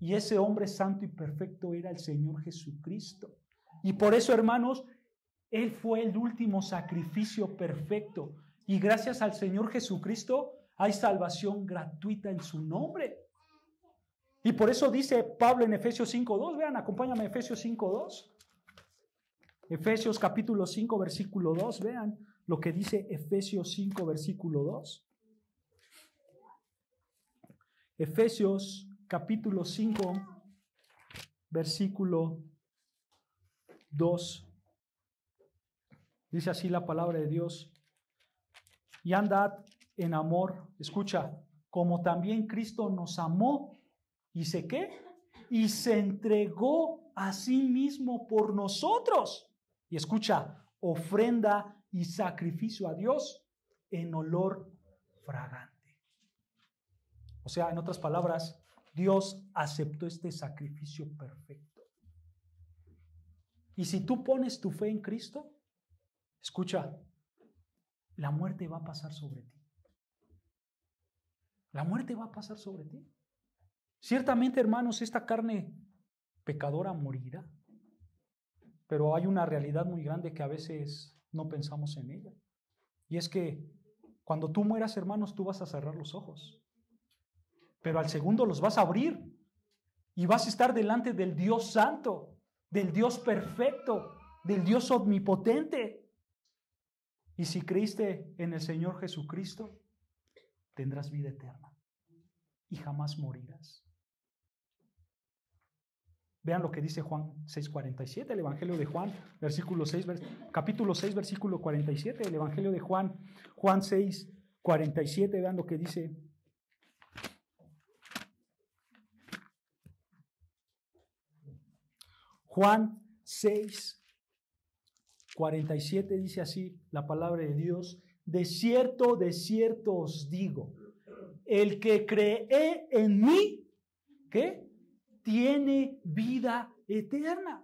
Y ese hombre santo y perfecto era el Señor Jesucristo. Y por eso, hermanos, Él fue el último sacrificio perfecto. Y gracias al Señor Jesucristo hay salvación gratuita en su nombre. Y por eso dice Pablo en Efesios 5:2, vean, acompáñame a Efesios 5:2. Efesios capítulo 5, versículo 2, vean lo que dice Efesios 5, versículo 2. Efesios capítulo 5, versículo 2. Dice así la palabra de Dios. Y andad en amor, escucha, como también Cristo nos amó. ¿Y sé qué? Y se entregó a sí mismo por nosotros. Y escucha, ofrenda y sacrificio a Dios en olor fragante. O sea, en otras palabras, Dios aceptó este sacrificio perfecto. Y si tú pones tu fe en Cristo, escucha, la muerte va a pasar sobre ti. La muerte va a pasar sobre ti. Ciertamente, hermanos, esta carne pecadora morirá. Pero hay una realidad muy grande que a veces no pensamos en ella. Y es que cuando tú mueras, hermanos, tú vas a cerrar los ojos. Pero al segundo los vas a abrir. Y vas a estar delante del Dios santo, del Dios perfecto, del Dios omnipotente. Y si creíste en el Señor Jesucristo, tendrás vida eterna y jamás morirás. Vean lo que dice Juan 6:47, el Evangelio de Juan, capítulo 6, versículo 47, el Evangelio de Juan, Juan 6:47, vean lo que dice. Juan 6:47 dice así la palabra de Dios: de cierto os digo, el que cree en mí, ¿qué? Tiene vida eterna.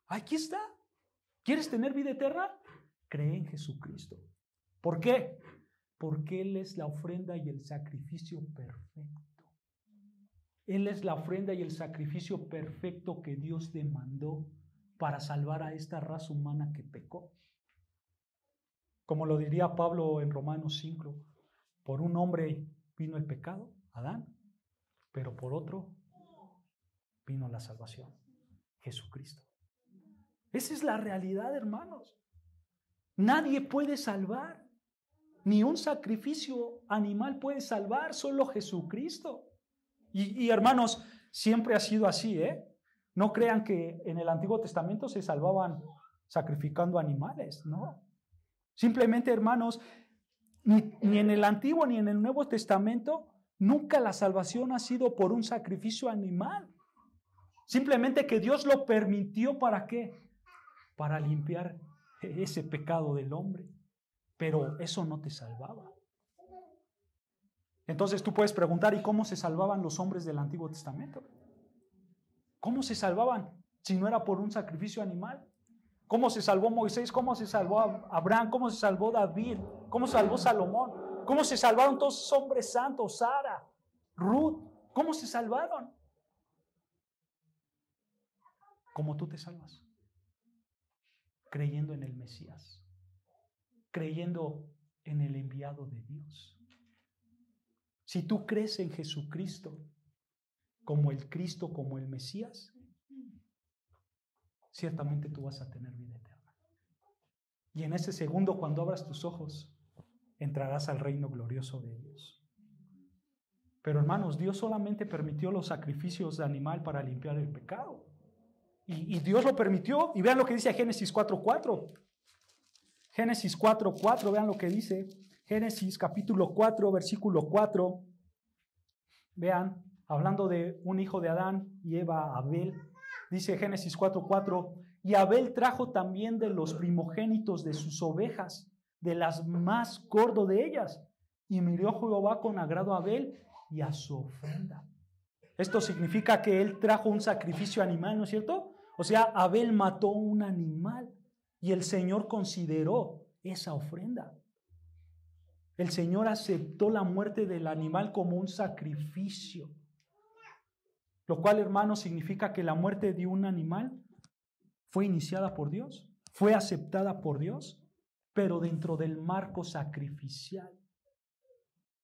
Aquí está. ¿Quieres tener vida eterna? Cree en Jesucristo. ¿Por qué? Porque Él es la ofrenda y el sacrificio perfecto. Él es la ofrenda y el sacrificio perfecto que Dios demandó para salvar a esta raza humana que pecó. Como lo diría Pablo en Romanos 5, por un hombre vino el pecado, Adán, pero por otro vino la salvación, Jesucristo. Esa es la realidad, hermanos. Nadie puede salvar, ni un sacrificio animal puede salvar, solo Jesucristo. Y hermanos, siempre ha sido así, ¿eh? No crean que en el Antiguo Testamento se salvaban sacrificando animales, no. Simplemente, hermanos, ni en el Antiguo ni en el Nuevo Testamento nunca la salvación ha sido por un sacrificio animal. Simplemente que Dios lo permitió, ¿para qué? Para limpiar ese pecado del hombre. Pero eso no te salvaba. Entonces tú puedes preguntar, ¿y cómo se salvaban los hombres del Antiguo Testamento? ¿Cómo se salvaban si no era por un sacrificio animal? ¿Cómo se salvó Moisés? ¿Cómo se salvó Abraham? ¿Cómo se salvó David? ¿Cómo se salvó Salomón? ¿Cómo se salvaron todos esos hombres santos? Sara, Ruth, ¿cómo se salvaron? ¿Cómo tú te salvas? Creyendo en el Mesías, creyendo en el enviado de Dios. Si tú crees en Jesucristo como el Cristo, como el Mesías, ciertamente tú vas a tener vida eterna. Y en ese segundo, cuando abras tus ojos, entrarás al reino glorioso de Dios. Pero hermanos, Dios solamente permitió los sacrificios de animal para limpiar el pecado. Y Dios lo permitió. Y vean lo que dice Génesis 4:4. Génesis 4:4, vean lo que dice. Génesis capítulo 4, versículo 4. Vean, hablando de un hijo de Adán y Eva, Abel. Dice Génesis 4:4, y Abel trajo también de los primogénitos de sus ovejas, de las más gordo de ellas. Y miró Jehová con agrado a Abel y a su ofrenda. Esto significa que él trajo un sacrificio animal, ¿no es cierto? O sea, Abel mató un animal y el Señor consideró esa ofrenda. El Señor aceptó la muerte del animal como un sacrificio. Lo cual, hermanos, significa que la muerte de un animal fue iniciada por Dios, fue aceptada por Dios, pero dentro del marco sacrificial.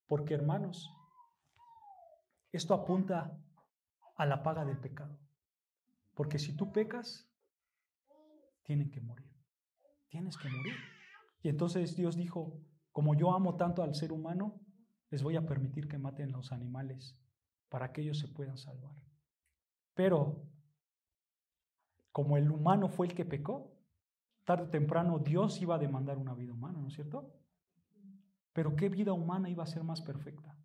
Porque, hermanos, esto apunta a la paga del pecado. Porque si tú pecas, tienen que morir. Tienes que morir. Y entonces Dios dijo, como yo amo tanto al ser humano, les voy a permitir que maten los animales para que ellos se puedan salvar. Pero, como el humano fue el que pecó, tarde o temprano Dios iba a demandar una vida humana, ¿no es cierto? Pero ¿qué vida humana iba a ser más perfecta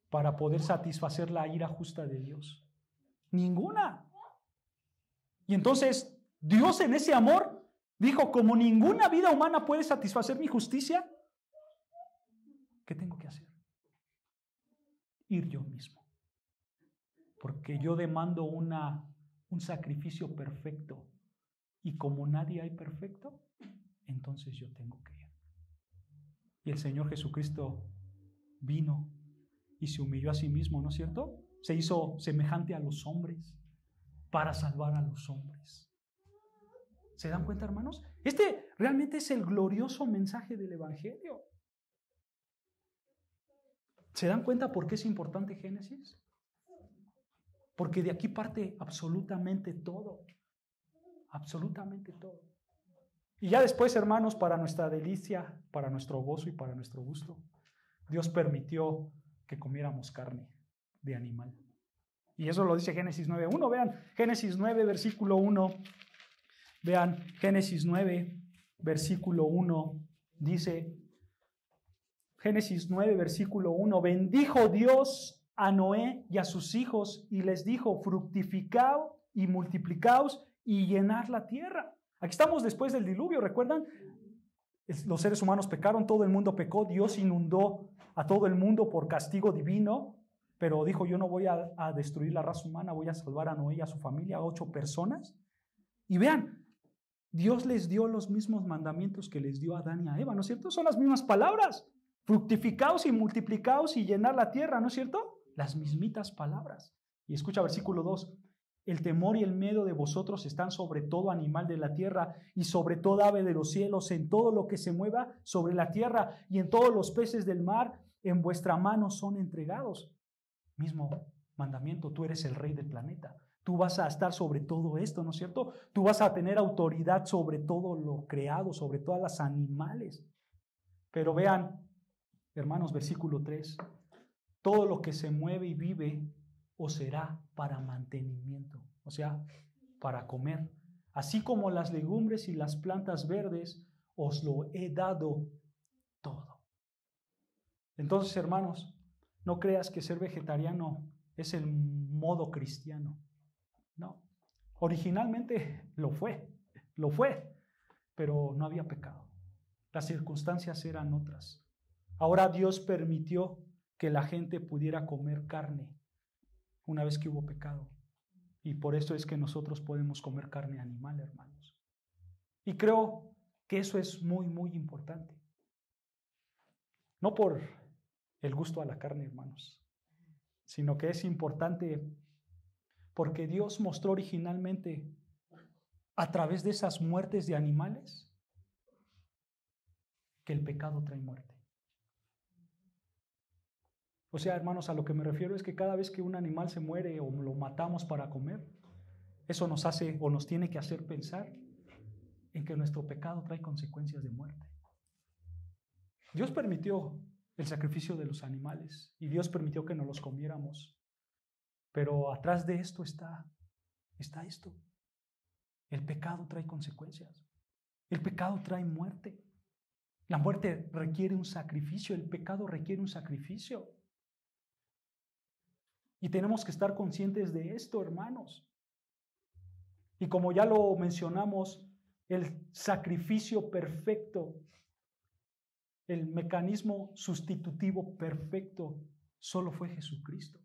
para poder satisfacer la ira justa de Dios? Ninguna. Y entonces Dios en ese amor dijo, como ninguna vida humana puede satisfacer mi justicia, ¿qué tengo que hacer? Ir yo mismo. Porque yo demando un sacrificio perfecto. Y como nadie hay perfecto, entonces yo tengo que ir. Y el Señor Jesucristo vino y se humilló a sí mismo, ¿no es cierto? Se hizo semejante a los hombres para salvar a los hombres. ¿Se dan cuenta, hermanos? Este realmente es el glorioso mensaje del Evangelio. ¿Se dan cuenta por qué es importante Génesis? Porque de aquí parte absolutamente todo. Absolutamente todo. Y ya después, hermanos, para nuestra delicia, para nuestro gozo y para nuestro gusto, Dios permitió que comiéramos carne de animal. Y eso lo dice Génesis 9:1. Vean, Génesis 9, versículo 1. Vean, Génesis 9, versículo 1. Dice, Génesis 9, versículo 1. Bendijo Dios a Noé y a sus hijos y les dijo, fructificaos y multiplicaos y llenad la tierra. Aquí estamos después del diluvio, ¿recuerdan? Los seres humanos pecaron, todo el mundo pecó, Dios inundó a todo el mundo por castigo divino, pero dijo, yo no voy a destruir la raza humana, voy a salvar a Noé y a su familia, a 8 personas. Y vean, Dios les dio los mismos mandamientos que les dio a Adán y a Eva, ¿no es cierto? Son las mismas palabras, fructificaos y multiplicaos y llenar la tierra, ¿no es cierto? Las mismitas palabras. Y escucha versículo 2. El temor y el miedo de vosotros están sobre todo animal de la tierra y sobre toda ave de los cielos, en todo lo que se mueva sobre la tierra y en todos los peces del mar, en vuestra mano son entregados. Mismo mandamiento, tú eres el rey del planeta. Tú vas a estar sobre todo esto, ¿no es cierto? Tú vas a tener autoridad sobre todo lo creado, sobre todas las animales. Pero vean, hermanos, versículo 3. Todo lo que se mueve y vive os será para mantenimiento, o sea, para comer. Así como las legumbres y las plantas verdes, os lo he dado todo. Entonces, hermanos, no creas que ser vegetariano es el modo cristiano. No. Originalmente lo fue, pero no había pecado. Las circunstancias eran otras. Ahora Dios permitió que la gente pudiera comer carne una vez que hubo pecado. Y por eso es que nosotros podemos comer carne animal, hermanos. Y creo que eso es muy, muy importante. No por el gusto a la carne, hermanos, sino que es importante porque Dios mostró originalmente a través de esas muertes de animales que el pecado trae muerte. O sea, hermanos, a lo que me refiero es que cada vez que un animal se muere o lo matamos para comer, eso nos hace o nos tiene que hacer pensar en que nuestro pecado trae consecuencias de muerte. Dios permitió el sacrificio de los animales y Dios permitió que nos los comiéramos. Pero atrás de esto está esto. El pecado trae consecuencias. El pecado trae muerte. La muerte requiere un sacrificio. El pecado requiere un sacrificio. Y tenemos que estar conscientes de esto, hermanos. Y como ya lo mencionamos, el sacrificio perfecto, el mecanismo sustitutivo perfecto, solo fue Jesucristo.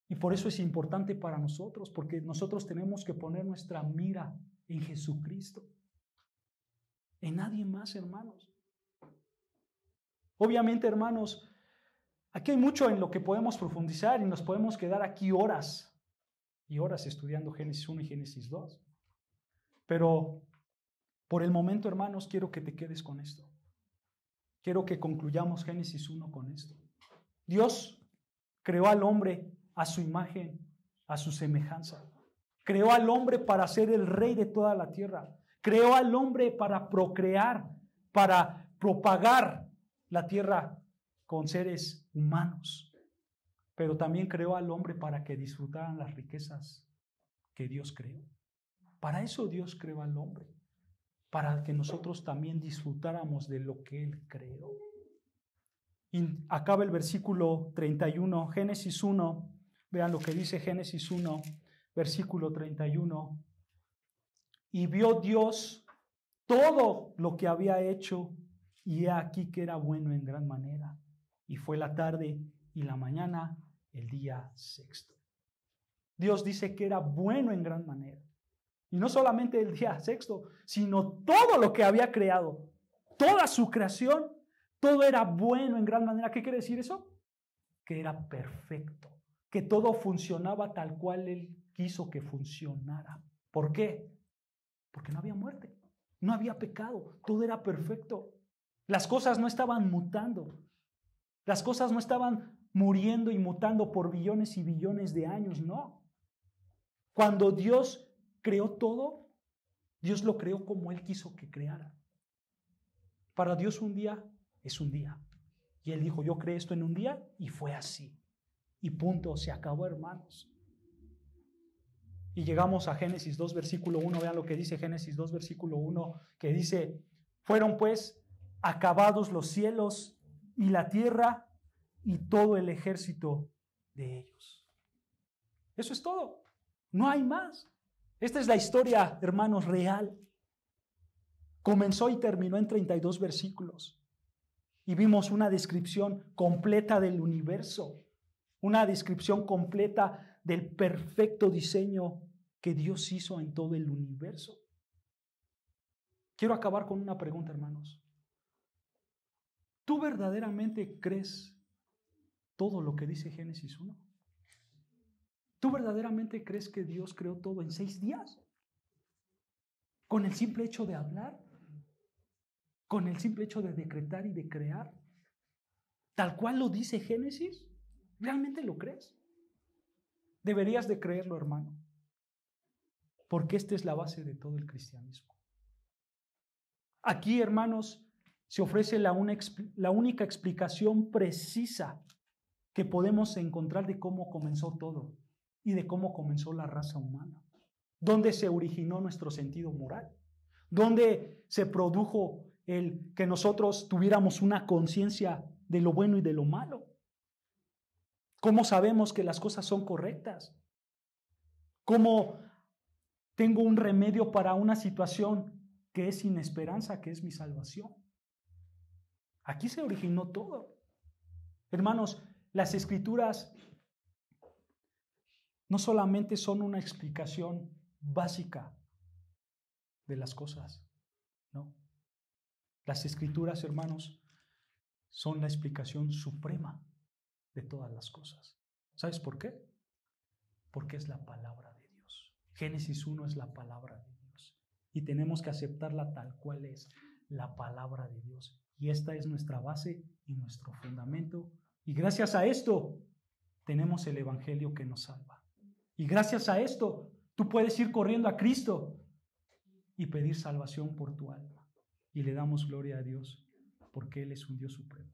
Y por eso es importante para nosotros, porque nosotros tenemos que poner nuestra mira en Jesucristo. En nadie más, hermanos. Obviamente, hermanos, aquí hay mucho en lo que podemos profundizar y nos podemos quedar aquí horas y horas estudiando Génesis 1 y Génesis 2. Pero por el momento, hermanos, quiero que te quedes con esto. Quiero que concluyamos Génesis 1 con esto. Dios Creó al hombre a su imagen, a su semejanza. Creó al hombre para ser el rey de toda la tierra. Creó al hombre para procrear, para propagar la tierra con seres humanos. Pero también creó al hombre para que disfrutaran las riquezas que Dios creó. Para eso Dios creó al hombre, para que nosotros también disfrutáramos de lo que Él creó. Y acaba el versículo 31, Génesis 1, vean lo que dice Génesis 1, versículo 31. Y vio Dios todo lo que había hecho, y he aquí que era bueno en gran manera. Y fue la tarde y la mañana, el día sexto. Dios dice que era bueno en gran manera. Y no solamente el día sexto, sino todo lo que había creado, toda su creación, todo era bueno en gran manera. ¿Qué quiere decir eso? Que era perfecto, que todo funcionaba tal cual Él quiso que funcionara. ¿Por qué? Porque no había muerte, no había pecado, todo era perfecto. Las cosas no estaban mutando, las cosas no estaban muriendo y mutando por billones y billones de años, no. Cuando Dios creó todo, Dios lo creó como Él quiso que creara. Para Dios un día es un día. Y Él dijo, yo creé esto en un día y fue así. Y punto, se acabó, hermanos. Y llegamos a Génesis 2, versículo 1. Vean lo que dice Génesis 2, versículo 1, que dice, fueron pues acabados los cielos y la tierra y todo el ejército de ellos. Eso es todo. No hay más. Esta es la historia, hermanos, real. Comenzó y terminó en 32 versículos. Y vimos una descripción completa del universo, una descripción completa del perfecto diseño que Dios hizo en todo el universo. Quiero acabar con una pregunta, hermanos. ¿Tú verdaderamente crees todo lo que dice Génesis 1? ¿Tú verdaderamente crees que Dios creó todo en 6 días? ¿Con el simple hecho de hablar? ¿Con el simple hecho de decretar y de crear? ¿Tal cual lo dice Génesis? ¿Realmente lo crees? Deberías de creerlo, hermano. Porque esta es la base de todo el cristianismo. Aquí, hermanos, se ofrece la única explicación precisa que podemos encontrar de cómo comenzó todo y de cómo comenzó la raza humana. ¿Dónde se originó nuestro sentido moral? ¿Dónde se produjo el que nosotros tuviéramos una conciencia de lo bueno y de lo malo? ¿Cómo sabemos que las cosas son correctas? ¿Cómo tengo un remedio para una situación que es sin esperanza, que es mi salvación? Aquí se originó todo. Hermanos, las Escrituras no solamente son una explicación básica de las cosas, no. Las Escrituras, hermanos, son la explicación suprema de todas las cosas. ¿Sabes por qué? Porque es la palabra de Dios. Génesis 1 es la palabra de Dios. Y tenemos que aceptarla tal cual es la palabra de Dios. Y esta es nuestra base y nuestro fundamento. Y gracias a esto tenemos el Evangelio que nos salva. Y gracias a esto tú puedes ir corriendo a Cristo y pedir salvación por tu alma. Y le damos gloria a Dios porque Él es un Dios supremo.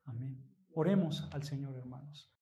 Amén. Oremos al Señor, hermanos.